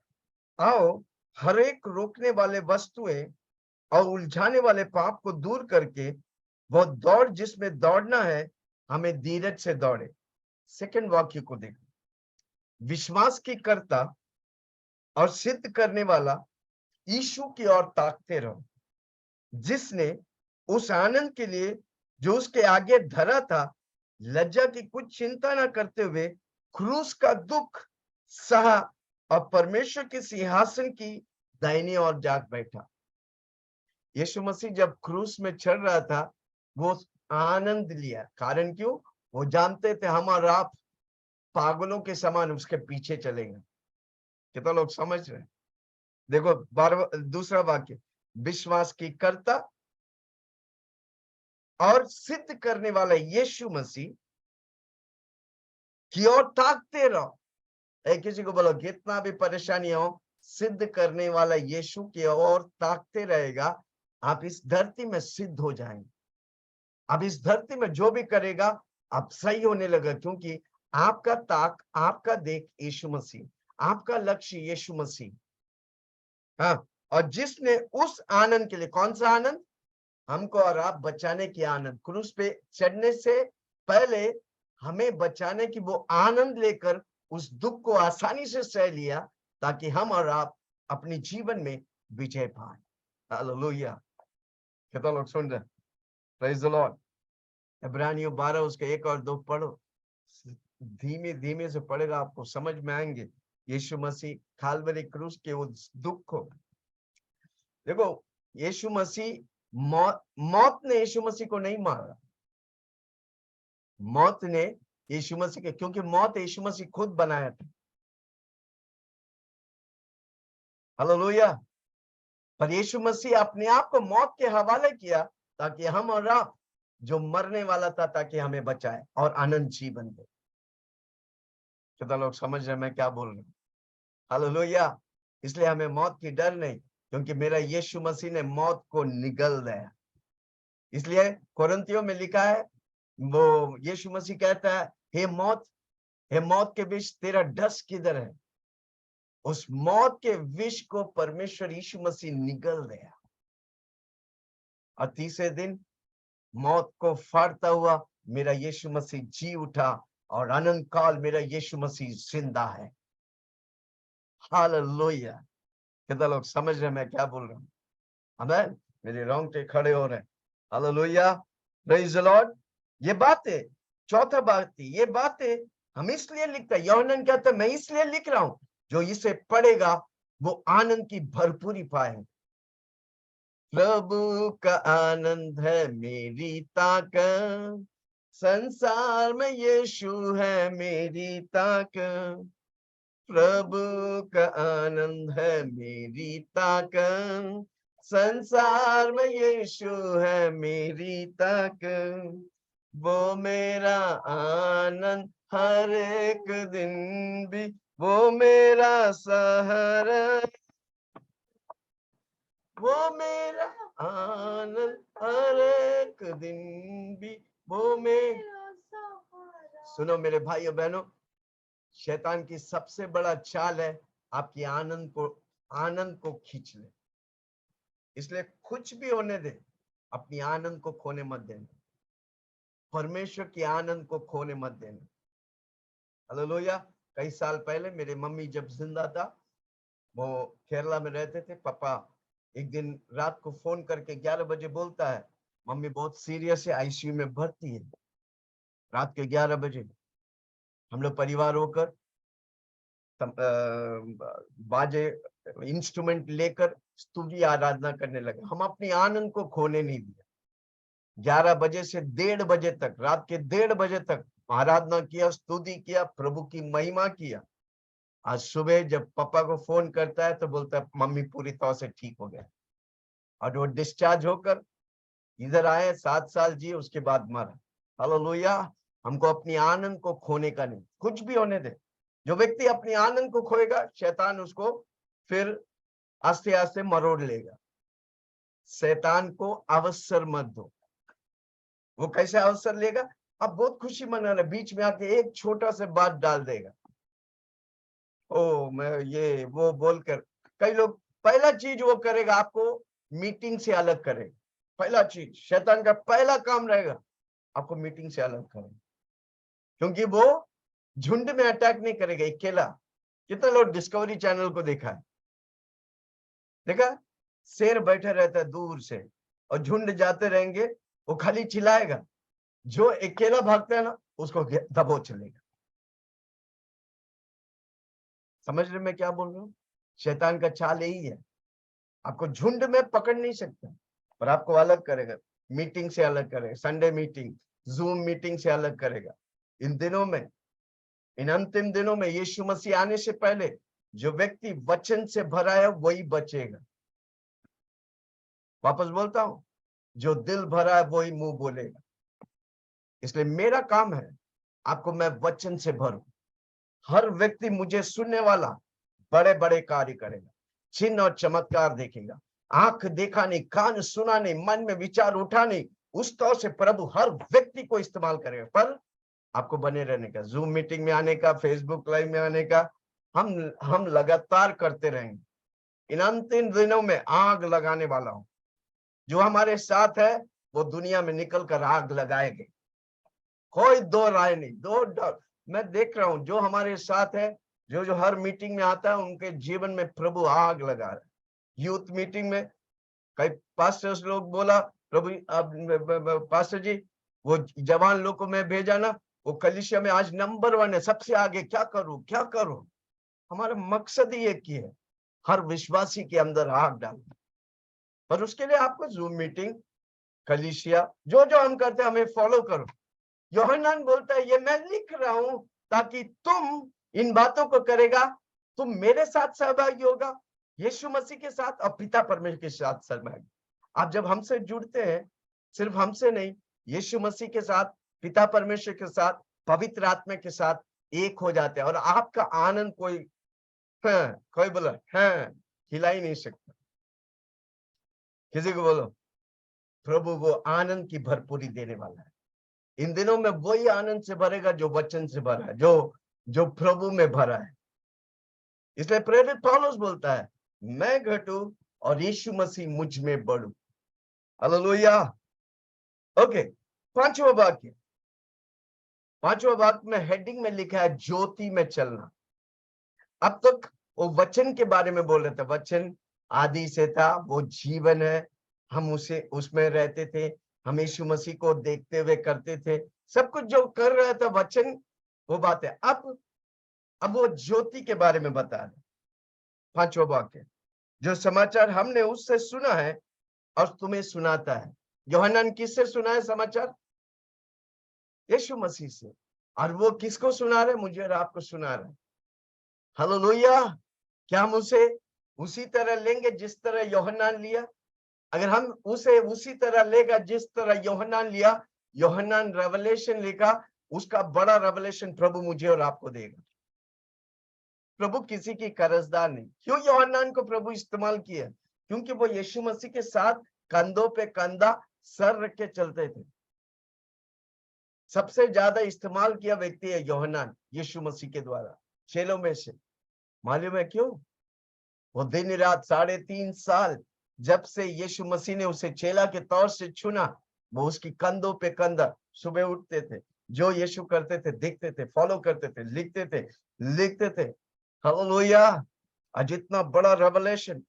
आओ हर एक रोकने वाले वस्तुएं और उलझाने वाले पाप को दूर करके वो दौड़ जिसमें दौड़ना है, हमें धीरज से दौड़े। सेकंड वाक्य को देखो, विश्वास की कर्ता और सिद्ध करने वाला यीशु की ओर ताकते रहो, जिसने उस आनंद के लिए जो उसके आगे धरा था लज्जा की कुछ चिंता न करते हुए क्रूस का दुख सहा और परमेश्वर के सिंहासन की दाहिनी ओर जाग बैठा। यीशु मसीह जब क्रूस में चढ़ रहा था वो आनंद लिया। कारण क्यों? वो जानते थे हम और आप पागलों के समान उसके पीछे चलेंगे। कितना लोग समझ रहे हैं? देखो 12वां दूसरा वाक्य, विश्वास की कर्ता और सिद्ध करने वाला यीशु मसीह की ओर ताकते रहो। किसी को बोलो, कितना भी परेशानी हो, सिद्ध करने वाला यीशु की ओर ताकते रहेगा, आप इस धरती में सिद्ध हो जाएंगे। अब इस धरती में जो भी करेगा आप सही होने लगा, क्योंकि आपका ताक, आपका देख यीशु मसीह, आपका लक्ष्य यीशु मसीह। हाँ, और जिसने उस आनंद के लिए, कौन सा आनंद? हमको और आप बचाने की आनंद। क्रूस पे चढ़ने से पहले हमें बचाने की वो आनंद लेकर उस दुख को आसानी से सह लिया, ताकि हम और आप अपने जीवन में विजय पाए। हालेलुया। कितना लोग सुन रहे? Praise the Lord. इब्रानियों 12 उसके 1 और 2 पढ़ो, धीमे धीमे से पढ़ेगा आपको समझ में आएंगे यीशु मसीह काल्वरी क्रूस के उस दुख को। देखो, यीशु मसीह मौत ने यीशु मसीह को नहीं मारा। मौत ने यीशु मसीह के, क्योंकि मौत यीशु मसीह खुद बनाया था। हालेलुया। पर यीशु मसीह अपने आप को मौत के हवाले किया ताकि हम और आप जो मरने वाला था ताकि हमें बचाए और अनंत जीवन दे। कितना लोग समझ रहे मैं क्या बोल रहा हूं? हालेलुया। इसलिए हमें मौत की डर नहीं, क्योंकि मेरा यीशु मसीह ने मौत को निगल दिया। इसलिए कोरिन्थियों में लिखा है, वो यीशु मसीह कहता है, हे मौत के विष तेरा डस किधर है? उस मौत के विष को परमेश्वर यीशु मसीह निगल गया और तीसरे दिन मौत को फाड़ता हुआ मेरा यीशु मसीह जी उठा और अनंत काल मेरा यीशु मसीह जिंदा है। हालेलुया। कितना लोग समझ रहे हैं मैं क्या बोल रहा हूँ? आमीन। मेरे रोंगटे खड़े हो रहे हैं। Hallelujah, praise the Lord. ये बातें, चौथा बात थी, ये बातें हम इसलिए लिखते हैं, यूहन्ना कहता है मैं इसलिए लिख रहा हूं, जो इसे पढ़ेगा वो आनंद की भरपूरी पाए। प्रभु का आनंद है मेरी ताकत, संसार में यीशु है मेरी ताकत। प्रभु का आनंद है मेरी ताकत, संसार में यीशु है मेरी ताकत। वो मेरा आनंद हर एक दिन भी, वो मेरा सहारा, वो मेरा आनंद हर एक दिन भी, वो मेरा। सुनो मेरे भाइयों बहनों, शैतान की सबसे बड़ा चाल है आपकी आनंद को खींच ले। इसलिए कुछ भी होने दे, अपनी आनंद को खोने मत देना, परमेश्वर की आनंद को खोने मत देना। हालेलुया। कई साल पहले मेरे मम्मी जब जिंदा था, वो केरला में रहते थे। पापा एक दिन रात को फोन करके 11 बजे बोलता है, मम्मी बहुत सीरियस है, आईसीयू में भर्ती है। रात के 11 बजे हम लोग परिवार होकर बाजे इंस्ट्रूमेंट लेकर स्तुति आराधना करने लगे। हम अपनी आनंद को खोने नहीं दिया। 11 बजे से 1:30 बजे तक, रात के 1:30 बजे तक आराधना किया, स्तुति किया, प्रभु की महिमा किया। आज सुबह जब पापा को फोन करता है तो बोलता है मम्मी पूरी तरह से ठीक हो गया, और वो डिस्चार्ज होकर इधर आए, 7 साल जिए, उसके बाद मरा। हालेलुया। हमको अपनी आनंद को खोने का नहीं, कुछ भी होने दे। जो व्यक्ति अपनी आनंद को खोएगा, शैतान उसको फिर आस्ते आस्ते मरोड़ लेगा। शैतान को अवसर मत दो। वो कैसे अवसर लेगा? अब बहुत खुशी मना रहे, बीच में आके एक छोटा सा बात डाल देगा, ओ मैं ये वो बोलकर। कई लोग पहला चीज वो करेगा, आपको मीटिंग से अलग करेगा। पहला चीज शैतान का पहला काम रहेगा, आपको मीटिंग से अलग करेगा। क्योंकि वो झुंड में अटैक नहीं करेगा, अकेला। कितने लोग डिस्कवरी चैनल को देखा है? देखा, शेर बैठे रहता है दूर से और झुंड जाते रहेंगे, वो खाली चिल्लाएगा, जो अकेला भागता है ना उसको दबोच लेगा। समझ रहे मैं क्या बोल रहा हूँ? शैतान का चाल यही है, आपको झुंड में पकड़ नहीं सकता, पर आपको अलग करेगा। मीटिंग से अलग करेगा, संडे मीटिंग, जूम मीटिंग से अलग करेगा। इन दिनों में, इन अंतिम दिनों में, यीशु मसीह आने से पहले जो व्यक्ति वचन से भरा है वही बचेगा। वापस बोलता हूं, जो दिल भरा है वही मुंह बोलेगा। इसलिए मेरा काम है आपको मैं वचन से भरूं। हर व्यक्ति मुझे सुनने वाला बड़े बड़े कार्य करेगा, चिन्ह और चमत्कार देखेगा। आंख देखा नहीं, कान सुना नहीं, मन में विचार उठा नहीं, उस तरह से प्रभु हर व्यक्ति को इस्तेमाल करेगा। पर आपको बने रहने का, जूम मीटिंग में आने का, फेसबुक लाइव में आने का, हम लगातार करते रहेंगे। इन अंतिम दिनों में आग लगाने वाला हूं। जो हमारे साथ है वो दुनिया में निकल कर आग लगाएंगे, कोई दो राय नहीं, दो डर। मैं देख रहा हूं जो हमारे साथ है, जो जो हर मीटिंग में आता है, उनके जीवन में प्रभु आग लगा रहा है। यूथ मीटिंग में कई पास्टर्स लोग बोला, प्रभु अब पास्टर जी वो जवान लोग को मैं भेजा ना, वो कलीसिया में आज नंबर 1 है, सबसे आगे। क्या करूं क्या करूं? हमारा मकसद ही एक ही है, हर विश्वासी के अंदर आग डालना। पर उसके लिए आपको जूम मीटिंग, कलीसिया, जो जो हम करते हैं हमें फॉलो करो। यूहन्ना बोलता है ये मैं लिख रहा हूं ताकि तुम इन बातों को करेगा, तुम मेरे साथ सहभागी होगा, यीशु मसीह के साथ और पिता परमेश्वर के साथ सहभागी। आप जब हमसे जुड़ते हैं, सिर्फ हमसे नहीं, यीशु मसीह के साथ, पिता परमेश्वर के साथ, पवित्र आत्मा के साथ एक हो जाते हैं। और आपका आनंद कोई बोला हिला ही नहीं सकता। किसी को बोलो प्रभु वो आनंद की भरपूरी देने वाला है। इन दिनों में वही आनंद से भरेगा जो वचन से भरा है, जो प्रभु में भरा है। इसलिए प्रेरित पौलुस बोलता है, मैं घटूं और यीशु मसीह मुझ में बढ़ूं। हालेलुया। ओके, पांचवा वाक्य में हेडिंग में लिखा है ज्योति में चलना। अब तक वो वचन के बारे में बोल रहे थे, वचन आदि से था, वो जीवन है, हम उसमें रहते थे, हम यीशु मसीह को देखते हुए करते थे, सब कुछ जो कर रहा था वचन, वो बात है। अब वो ज्योति के बारे में बता रहे। पांचवा वाक्य, जो समाचार हमने उससे सुना है और तुम्हें सुनाता है। यूहन्ना किससे सुना है समाचार? यीशु मसीह से। और वो किसको सुना रहे? मुझे और आपको सुना रहे। हालेलुया। क्या हम उसे उसी तरह लेंगे जिस तरह यूहन्ना लिया? अगर हम उसे उसी तरह लेगा जिस तरह यूहन्ना लिया, यूहन्ना रेवलेशन लिखा, उसका बड़ा रेवलेशन प्रभु मुझे और आपको देगा। प्रभु किसी की कर्जदार नहीं। क्यों यूहन्ना को प्रभु इस्तेमाल किया? क्योंकि वो यीशु मसीह के साथ कंधों पे कंधा सर रख के चलते थे। सबसे ज्यादा इस्तेमाल किया व्यक्ति है यूहन्ना यीशु मसीह के द्वारा चेलों में से। मालूम है क्यों? वो दिन रात 3.5 साल जब से यीशु मसीह ने उसे चेला के तौर से चुना, वो उसकी कंधों पे कंधा सुबह उठते थे, जो यीशु करते थे देखते थे, फॉलो करते थे, लिखते थे। हालेलुया। आज इतना बड़ा रेवलेशन,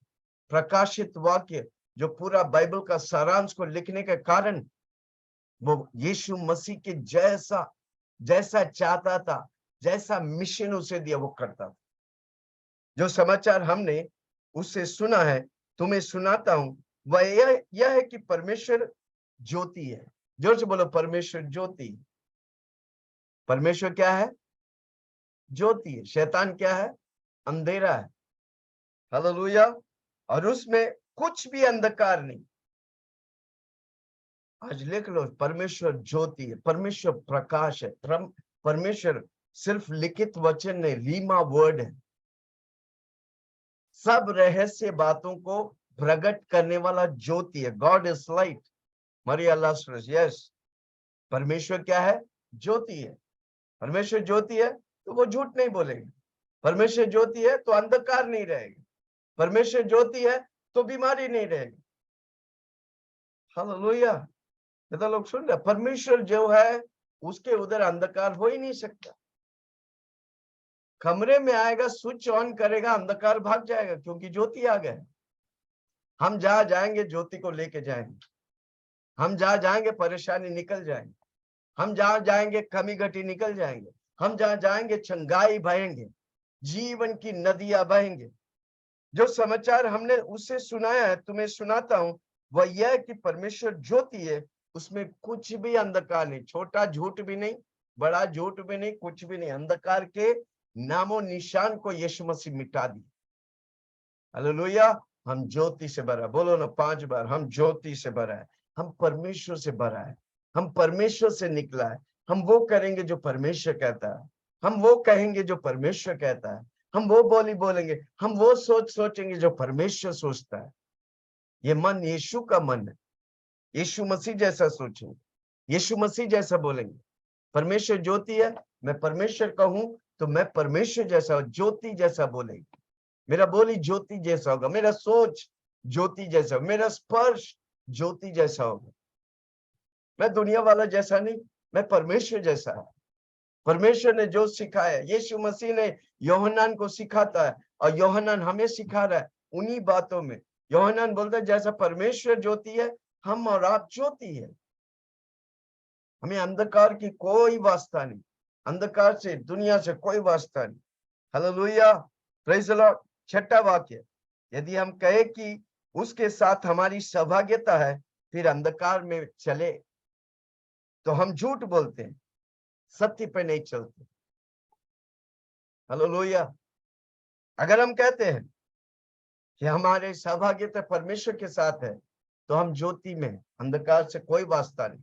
प्रकाशित वाक्य, जो पूरा बाइबल का सारांश को लिखने के कारण वो यीशु मसीह के जैसा चाहता था, जैसा मिशन उसे दिया वो करता था। जो समाचार हमने उससे सुना है, तुम्हें सुनाता हूं, वह यह है कि परमेश्वर ज्योति है। जोर से बोलो, परमेश्वर ज्योति। परमेश्वर क्या है? ज्योति है। शैतान क्या है? अंधेरा है। हालेलुया। और उसमें कुछ भी अंधकार नहीं। आज लिख लो, परमेश्वर ज्योति है, परमेश्वर प्रकाश है। परमेश्वर सिर्फ लिखित वचन नहीं, रीमा वर्ड है। सब रहस्य बातों को प्रकट करने वाला ज्योति है। God is light. मरिया लास्टरस, यस। परमेश्वर क्या है? ज्योति है। परमेश्वर ज्योति है तो वो झूठ नहीं बोलेगा। परमेश्वर ज्योति है तो अंधकार नहीं रहेगा। परमेश्वर ज्योति है तो बीमारी नहीं रहेगी। हालेलुया। तो लोग सुन रहे, परमेश्वर जो है उसके उधर अंधकार हो ही नहीं सकता। कमरे में आएगा, स्विच ऑन करेगा, अंधकार भाग जाएगा, क्योंकि ज्योति आ गए। हम जहां जाएंगे ज्योति को लेके जाएंगे। हम जहां जाएंगे परेशानी निकल जाएंगे। हम जहां जाएंगे कमी घटी निकल जाएंगे। हम जहां जाएंगे चंगाई बहेंगे, जीवन की नदियां बहेंगे। जो समाचार हमने उससे सुनाया है, तुम्हें सुनाता हूं, वह यह कि परमेश्वर ज्योति है, उसमें कुछ भी अंधकार नहीं। छोटा झूठ भी नहीं, बड़ा झूठ भी नहीं, कुछ भी नहीं। अंधकार के नामो निशान को यीशु मसीह मिटा दी। हालेलुया। हम ज्योति से भरा। बोलो ना 5 बार, हम ज्योति से भरा है। हम परमेश्वर से भरा है। हम परमेश्वर से निकला है। हम वो करेंगे जो परमेश्वर कहता है। हम वो कहेंगे जो परमेश्वर कहता है। हम वो बोली बोलेंगे। हम वो सोचेंगे जो परमेश्वर सोचता है। ये मन यीशु का मन है। यीशु मसीह जैसा सोचेंगे, यीशु मसीह जैसा बोलेंगे। परमेश्वर ज्योति है, मैं परमेश्वर कहूं तो मैं परमेश्वर जैसा, ज्योति जैसा बोलेंगे। मेरा बोली ज्योति जैसा होगा, मेरा सोच ज्योति जैसा, मेरा स्पर्श ज्योति जैसा होगा। मैं दुनिया वाला जैसा नहीं, मैं परमेश्वर जैसा है। परमेश्वर ने जो सिखाया, यीशु मसीह ने यूहन्ना को सिखाता है और यूहन्ना हमें सिखा रहा है उन्हीं बातों में। यूहन्ना बोलता है जैसा परमेश्वर ज्योति है, हम और आप ज्योति है। हमें अंधकार की कोई वास्ता नहीं, अंधकार से, दुनिया से कोई वास्ता नहीं। Hallelujah, praise the Lord. 6वां वाक्य, यदि हम कहे कि उसके साथ हमारी सौभाग्यता है फिर अंधकार में चले तो हम झूठ बोलते हैं, सत्य पे नहीं चलते। हालेलुया। अगर हम कहते हैं कि हमारे सौभाग्यता परमेश्वर के साथ है तो हम ज्योति में, अंधकार से कोई वास्ता नहीं,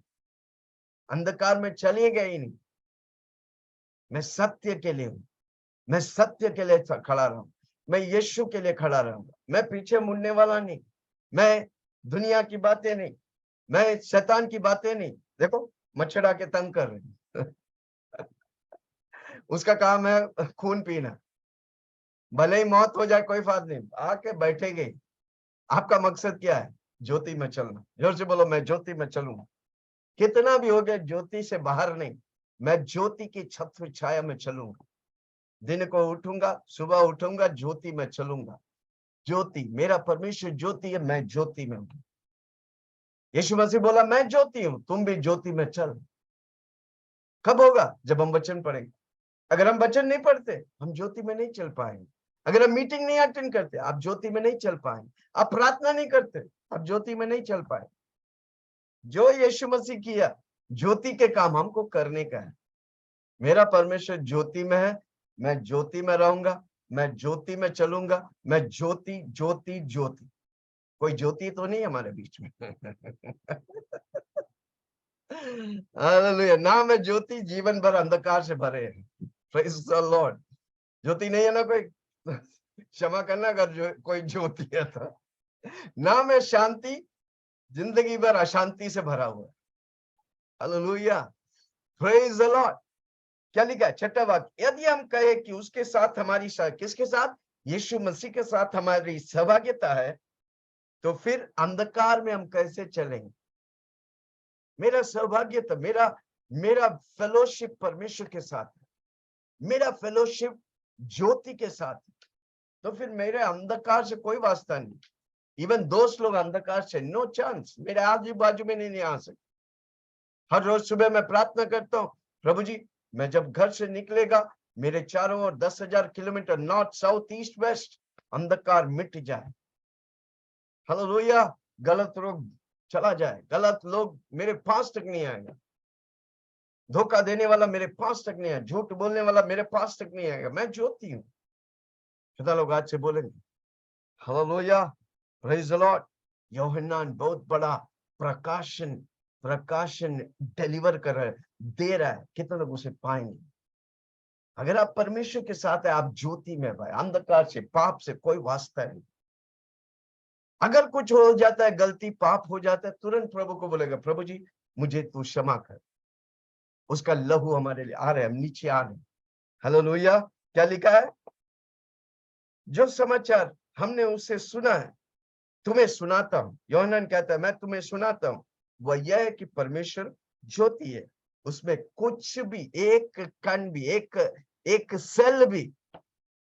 अंधकार में चलिएगा ही नहीं। मैं सत्य के लिए हूं, मैं सत्य के लिए खड़ा रहूं, मैं यीशु के लिए खड़ा रहूंगा। मैं पीछे मुड़ने वाला नहीं, मैं दुनिया की बातें नहीं, मैं शैतान की बातें नहीं, देखो मच्छर आके तंग कर रहे हैं उसका काम है खून पीना, भले ही मौत हो जाए कोई बात नहीं, आके बैठेंगे। आपका मकसद क्या है? ज्योति में चलना। जोर से बोलो, मैं ज्योति में चलूंगा। कितना भी हो गया, ज्योति से बाहर नहीं, मैं ज्योति की छत्र छाया में चलूंगा। दिन को उठूंगा, सुबह उठूंगा, ज्योति में चलूंगा। ज्योति, मेरा परमेश्वर ज्योति है, मैं ज्योति में हूं। यीशु मसीह बोला, मैं ज्योति हूं, तुम भी ज्योति में चल। कब होगा? जब हम वचन पढ़ेंगे। अगर हम वचन नहीं पढ़ते, हम ज्योति में नहीं चल पाएंगे। अगर हम मीटिंग नहीं अटेंड करते, आप ज्योति में नहीं चल पाएंगे। आप प्रार्थना नहीं करते, आप ज्योति में नहीं चल पाए। जो यीशु मसीह किया, ज्योति के काम हमको करने का है। मेरा परमेश्वर ज्योति में है, मैं ज्योति में रहूंगा, मैं ज्योति में चलूंगा, मैं ज्योति ज्योति ज्योति। कोई ज्योति तो नहीं हमारे बीच में हालेलुया। ना मैं ज्योति, जीवन भर अंधकार से भरे हैं। Praise the Lord. ज्योति नहीं है ना कोई, क्षमा करना अगर कोई ज्योति है तो। ना मैं शांति, जिंदगी भर अशांति से भरा हुआ है। Hallelujah, praise the Lord. क्या लिखा है? छठा वाक्य, यदि हम कहे कि उसके साथ हमारी किसके साथ? यीशु मसीह के साथ हमारी सहभागिता है, तो फिर अंधकार में हम कैसे चलेंगे? मेरा सौभाग्यता, मेरा फेलोशिप परमेश्वर के साथ है, मेरा फेलोशिप ज्योति के साथ है, तो फिर मेरे अंधकार से कोई वास्ता नहीं। इवन दोस्त लोग अंधकार से नो चांस, मेरे आजू बाजू में नहीं आ सकते। हर रोज सुबह मैं प्रार्थना करता हूँ, प्रभु जी, मैं जब घर से निकलेगा, मेरे चारों ओर 10,000 kilometre north south east west अंधकार मिट जाए। हालेलुया। गलत लोग चला जाए, गलत लोग मेरे पास तक नहीं आएगा, धोखा देने वाला मेरे पास तक नहीं आएगा, झूठ बोलने वाला मेरे पास तक नहीं आएगा। मैं ज्योति हूँ। कितना लोग आज से बोलेंगे हालेलुया, प्रेज द लॉर्ड। यूहन्ना बहुत बड़ा प्रकाशन डिलीवर कर रहा है, दे रहा है। कितने लोग उसे पाएंगे? अगर आप परमेश्वर के साथ है, आप ज्योति में भाई, अंधकार से, पाप से कोई वास्ता नहीं। अगर कुछ हो जाता है, गलती पाप हो जाता है, तुरंत प्रभु को बोलेगा, प्रभु जी मुझे तू क्षमा कर। उसका लहू हमारे लिए आ रहे, हम नीचे आ रहे। हालेलुया। क्या लिखा है? जो समाचार हमने उससे सुना है, तुम्हें सुनाता हूं। यूहन्ना कहता है, मैं तुम्हें सुनाता हूं, वह यह है कि परमेश्वर ज्योति है, उसमें कुछ भी, एक कण भी, एक सेल भी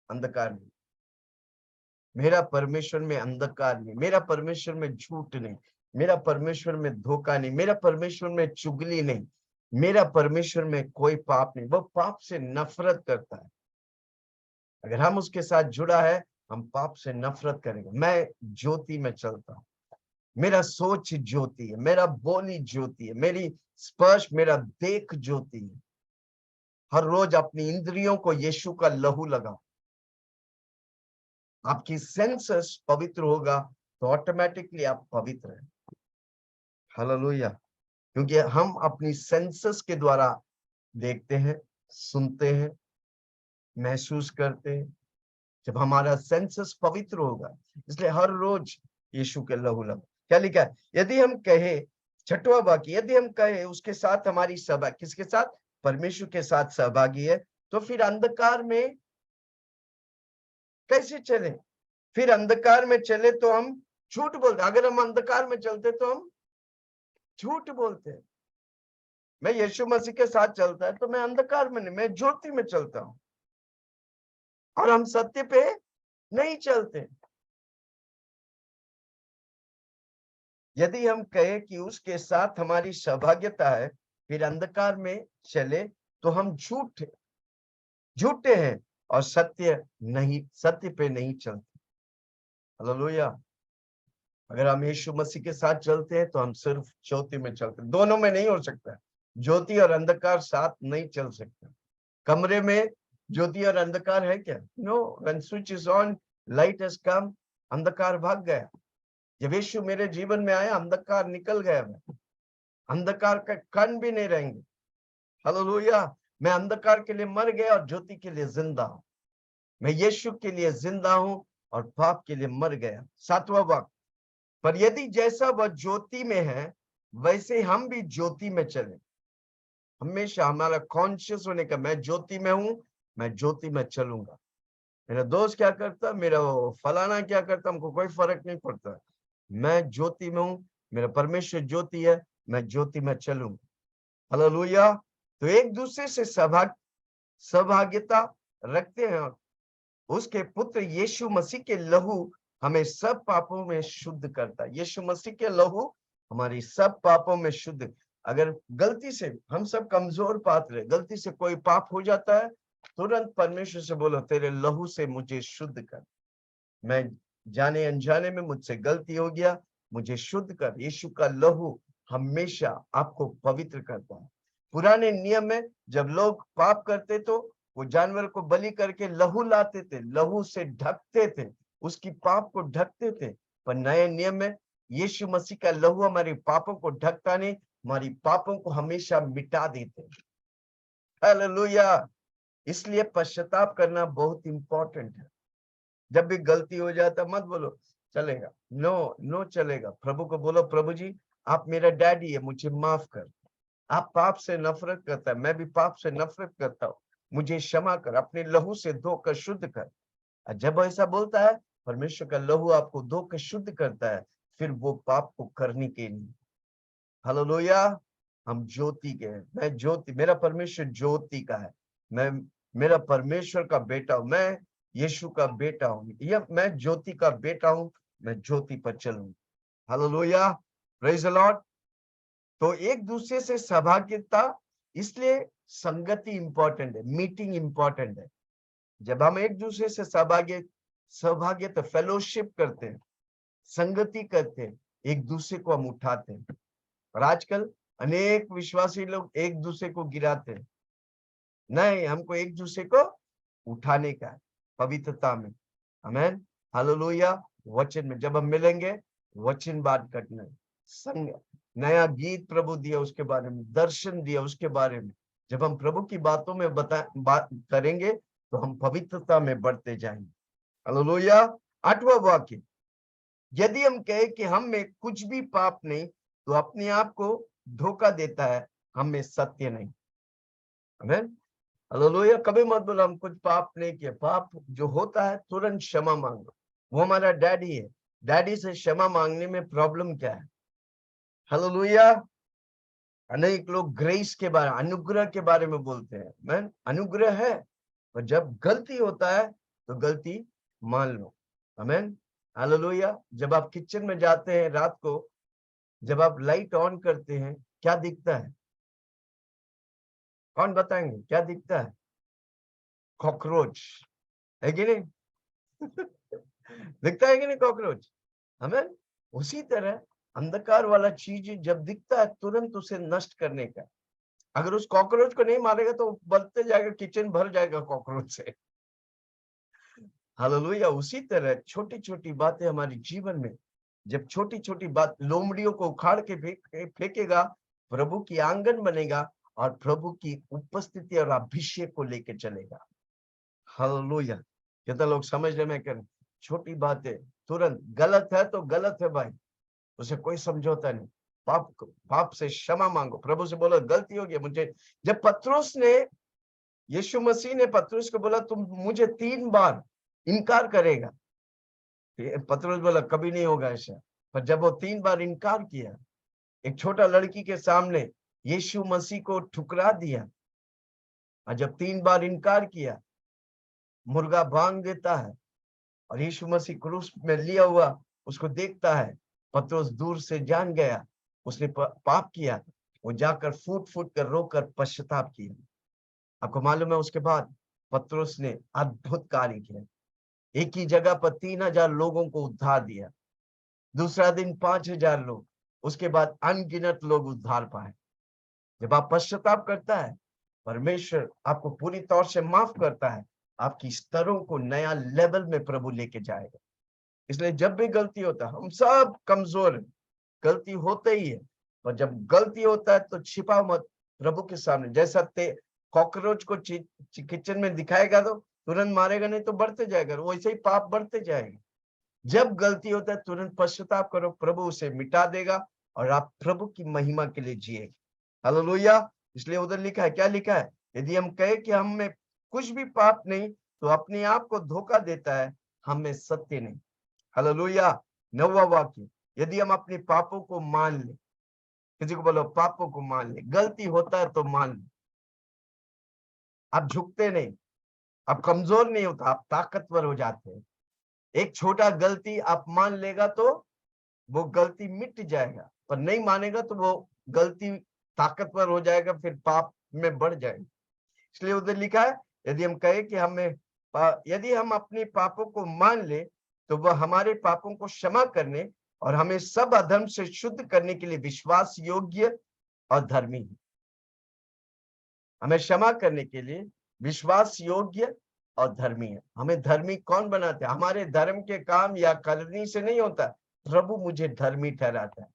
अंधकार नहीं। मेरा परमेश्वर में अंधकार नहीं, मेरा परमेश्वर में झूठ नहीं, मेरा परमेश्वर में धोखा नहीं, मेरा परमेश्वर में चुगली नहीं, मेरा परमेश्वर में कोई पाप नहीं। वो पाप से नफरत करता है। अगर हम उसके साथ जुड़ा है, हम पाप से नफरत करेंगे। मैं ज्योति में चलता हूं, मेरा सोच ज्योति है, मेरा बोली ज्योति है, मेरी स्पर्श, मेरा देख ज्योति है। हर रोज अपनी इंद्रियों को यीशु का लहू लगाओ। आपकी सेंसेस पवित्र होगा तो ऑटोमेटिकली आप पवित्र हैं। हालेलुया। क्योंकि हम अपनी सेंसेस के द्वारा देखते हैं, सुनते हैं, महसूस करते हैं। जब हमारा सेंसेस पवित्र होगा, इसलिए हर रोज यीशु के लहू लगा। क्या लिखा है? यदि हम कहे, छठवां वाक्य, यदि हम कहे उसके साथ हमारी सभा, किसके साथ? परमेश्वर के साथ सहभागी है, तो फिर अंधकार में कैसे चले? फिर अंधकार में चले तो हम झूठ बोलते। अगर हम अंधकार में चलते तो हम झूठ बोलते हैं। मैं यीशु मसीह के साथ चलता है तो मैं अंधकार में नहीं, मैं ज्योति में चलता हूं, और हम सत्य पे नहीं चलते। यदि हम कहें कि उसके साथ हमारी सहभागिता है, फिर अंधकार में चले तो हम झूठे हैं और सत्य पे नहीं चलते। हालेलुया। अगर हम यीशु मसीह के साथ चलते हैं तो हम सिर्फ ज्योति में चलते हैं। दोनों में नहीं हो सकता, ज्योति और अंधकार साथ नहीं चल सकते। कमरे में ज्योति और अंधकार है क्या? No. When switch is on, light has come, अंधकार भाग गया। जब यीशु मेरे जीवन में आया, अंधकार निकल गया। अंधकार का कण भी नहीं रहेंगे। हालेलुया। मैं अंधकार के लिए मर गया और ज्योति के लिए जिंदा हूं। मैं यीशु के लिए जिंदा हूं और पाप के लिए मर गया। सातवां वाक्य, पर यदि जैसा वह ज्योति में है वैसे हम भी ज्योति में चले। हमेशा हमारा कॉन्शियस होने का, मैं ज्योति में हूं, मैं ज्योति में चलूंगा। मेरा दोस्त क्या करता, मेरा फलाना क्या करता, हमको कोई फर्क नहीं पड़ता। मैं ज्योति में हूं, मेरा परमेश्वर ज्योति है, मैं ज्योति में चलूंगा। हालेलुया। तो एक दूसरे से सहभागिता रखते हैं। उसके पुत्र यीशु मसीह के लहू हमें सब पापों में शुद्ध करता है। यीशु मसीह के लहू हमारी सब पापों में शुद्ध। अगर गलती से, हम सब कमजोर पात्र है, गलती से कोई पाप हो जाता है, तुरंत परमेश्वर से बोलो, तेरे लहू से मुझे शुद्ध कर। मैं जाने अनजाने में मुझसे गलती हो गया, मुझे शुद्ध कर। यीशु का लहू हमेशा आपको पवित्र करता है। पुराने नियम में जब लोग पाप करते तो वो जानवर को बलि करके लहू लाते थे, लहू से ढकते थे, उसकी पाप को ढकते थे। पर नए नियम में यीशु मसीह का लहू हमारे पापों को ढकता नहीं, हमारी पापों को हमेशा मिटा देते। हालेलुया। इसलिए पश्चाताप करना बहुत इंपॉर्टेंट है। जब भी गलती हो जाता मत बोलो चलेगा, नो नो चलेगा। प्रभु को बोलो, प्रभु जी आप मेरा डैडी है, मुझे माफ कर। आप पाप से नफरत करता है, मैं भी पाप से नफरत करता हूँ, मुझे क्षमा कर, अपने लहू से धोकर शुद्ध कर। और जब ऐसा बोलता है, परमेश्वर का लहू आपको धोकर शुद्ध करता है, फिर वो पाप को करने के लिए। हालेलुया। हम ज्योति के हैं, मैं ज्योति, मेरा परमेश्वर ज्योति का है, मैं मेरा परमेश्वर का बेटा हूं, मैं यीशु का बेटा हूं, या मैं ज्योति का बेटा हूं, मैं ज्योति पर चलूं। Hallelujah, praise the Lord. तो एक दूसरे से सहभागिता, इसलिए संगति इंपॉर्टेंट है, मीटिंग इंपॉर्टेंट है। जब हम एक दूसरे से सहभागिता फेलोशिप करते हैं, संगति करते हैं, एक दूसरे को हम उठाते हैं। और आजकल अनेक विश्वासी लोग एक दूसरे को गिराते हैं। नहीं, हमको एक दूसरे को उठाने का है, पवित्रता में। आमीन, हालेलुया। वचन में जब हम मिलेंगे, वचन बात करना है। संग, नया गीत प्रभु दिया उसके बारे में, दर्शन दिया उसके बारे में। जब हम प्रभु की बातों में बात करेंगे तो हम पवित्रता में बढ़ते जाएंगे। हालेलुया। 8वां वाक्य, यदि हम कहे कि हम में कुछ भी पाप नहीं तो अपने आप को धोखा देता है, हम में सत्य नहीं। आमीन, हालेलुया। कभी मत बोलो हम कुछ पाप नहीं किया। पाप जो होता है तुरंत क्षमा मांगो, वो हमारा डैडी है। डैडी से क्षमा मांगने में प्रॉब्लम क्या है? हालेलुया। अनेक लोग ग्रेस के बारे, अनुग्रह के बारे में बोलते हैं। मैन, अनुग्रह है, पर जब गलती होता है तो गलती मान लो। आमीन, हालेलुया। जब आप किचन में जाते हैं रात को, जब आप लाइट ऑन करते हैं, क्या दिखता है? कौन बताएंगे क्या दिखता है? कॉकरोच, है कि नहीं? दिखता है कि नहीं कॉकरोच? हमें उसी तरह अंधकार वाला चीज जब दिखता है, तुरंत उसे नष्ट करने का। अगर उस कॉकरोच को नहीं मारेगा तो बढ़ते जाएगा, किचन भर जाएगा कॉकरोच से। हालेलुया। उसी तरह छोटी छोटी बातें हमारे जीवन में, जब छोटी छोटी बात, लोमड़ियों को उखाड़ के फेंकेगा, प्रभु की आंगन बनेगा और प्रभु की उपस्थिति और अभिषेक को लेके चलेगा। हालेलुया। कितना लोग समझने में कर, छोटी बातें तुरंत, गलत है तो गलत है भाई, उसे कोई समझौता नहीं। पाप से क्षमा मांगो, प्रभु से बोलो गलती हो गई मुझे। जब पतरस ने, यीशु मसीह ने पतरस को बोला तुम मुझे 3 बार इनकार करेगा, पतरस बोला कभी नहीं होगा ऐसा। पर जब वो 3 बार इनकार किया, एक छोटा लड़की के सामने यीशु मसीह को ठुकरा दिया, और जब 3 बार इनकार किया, मुर्गा बांग देता है और यीशु मसीह क्रूस में लिया हुआ उसको देखता है। पतरस दूर से जान गया उसने पाप किया, वो जाकर फूट फूट कर रोकर पश्चाताप किया। आपको मालूम है, उसके बाद पतरस ने अद्भुत कार्य किया। एक ही जगह पर 3000 लोगों को उद्धार दिया, दूसरा दिन 5000 लोग, उसके बाद अनगिनत लोग उद्धार पाए। जब आप पश्चाताप करता है, परमेश्वर आपको पूरी तौर से माफ करता है, आपकी स्तरों को नया लेवल में प्रभु लेके जाएगा। इसलिए जब भी गलती होता है, हम सब कमजोर हैं, गलती होते ही है, पर जब गलती होता है तो छिपा मत प्रभु के सामने। जैसा कॉकरोच को किचन में दिखाएगा तो तुरंत मारेगा नहीं तो बढ़ते जाएगा, वैसे ही पाप बढ़ते जाएगा। जब गलती होता है तुरंत पश्चाताप करो, प्रभु उसे मिटा देगा और आप प्रभु की महिमा के लिए जिए। हालेलुया। इसलिए उधर लिखा है, क्या लिखा है? यदि हम कहे कि हम में कुछ भी पाप नहीं, तो अपने आप को धोखा देता है, हम में सत्य नहीं। हालेलुया। 9वां वाक्य, यदि हम अपने पापों को मान ले, किसी को बोलो पापों को मान ले, गलती होता है तो मान ले, आप झुकते नहीं, आप कमजोर नहीं होता, आप ताकतवर हो जाते हैं। एक छोटा गलती आप मान लेगा तो वो गलती मिट जाएगा, पर नहीं मानेगा तो वो गलती ताकतवर हो जाएगा, फिर पाप में बढ़ जाएगा। इसलिए उधर लिखा है, यदि हम कहे कि यदि हम अपने पापों को मान ले, तो वह हमारे पापों को क्षमा करने और हमें सब अधर्म से शुद्ध करने के लिए विश्वास योग्य और धर्मी है। हमें क्षमा करने के लिए विश्वास योग्य और धर्मी है। हमें धर्मी कौन बनाते हैं? हमारे धर्म के काम या करनी से नहीं होता, प्रभु मुझे धर्मी ठहराता है।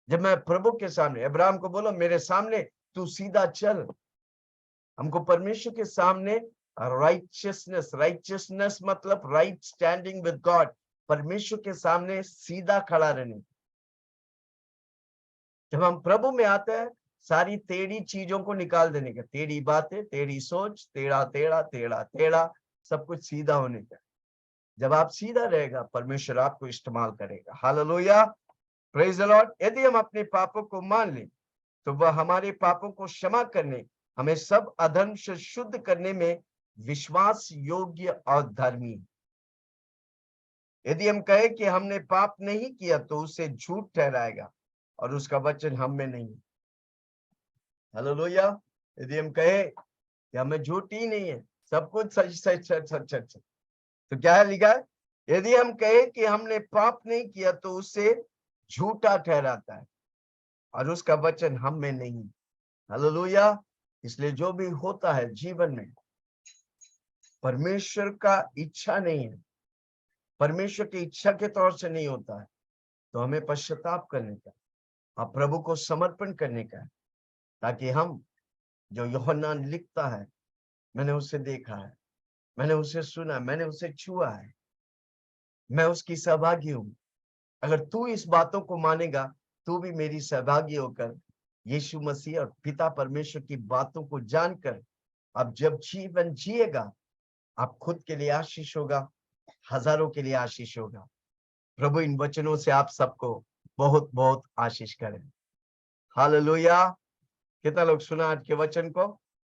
जब मैं प्रभु के सामने, अब्राहम को बोलो मेरे सामने तू सीधा चल। हमको परमेश्वर के सामने राइचियसनेस मतलब राइट स्टैंडिंग विद गॉड, परमेश्वर के सामने सीधा खड़ा रहने। जब हम प्रभु में आते हैं, सारी टेढ़ी चीजों को निकाल देने का, टेढ़ी बातें, टेढ़ी सोच, टेढ़ा टेढ़ा टेढ़ा टेढ़ा, सब कुछ सीधा होने का। जब आप सीधा रहेगा, परमेश्वर आपको इस्तेमाल करेगा। Hallelujah, praise the Lord. यदि हम अपने पापों को मान लें, तो वह हमारे पापों को क्षमा करने, हमें सब अधर्म से शुद्ध करने में विश्वास योग्य और धर्मी। यदि हम कहे कि हमने पाप नहीं किया, तो उसे झूठ ठहराएगा और उसका वचन हम में नहीं। हालेलुया। यदि हम कहे कि हमें झूठ ही नहीं है, सब कुछ सच सच सच सच सच, तो क्या है लिखा है? यदि हम कहे कि हमने पाप नहीं किया, तो उसे झूठा ठहराता है और उसका वचन हम में नहीं। हालेलुया। इसलिए जो भी होता है जीवन में, परमेश्वर का इच्छा नहीं है, परमेश्वर की इच्छा के तौर से नहीं होता है, तो हमें पश्चाताप करने का, अब प्रभु को समर्पण करने का है, ताकि हम, जो यूहन्ना लिखता है, मैंने उसे देखा है, मैंने उसे सुना, मैंने उसे छुआ है, मैं उसकी सहभागी हूं। अगर तू इस बातों को मानेगा, तू भी मेरी सहभागी होकर यीशु मसीह और पिता परमेश्वर की बातों को जानकर अब जब जीवन जिएगा, आप खुद के लिए आशीष होगा, हजारों के लिए आशीष होगा। प्रभु इन वचनों से आप सबको बहुत बहुत आशीष करें। हालेलुया। कितना लोग सुना आज के वचन को?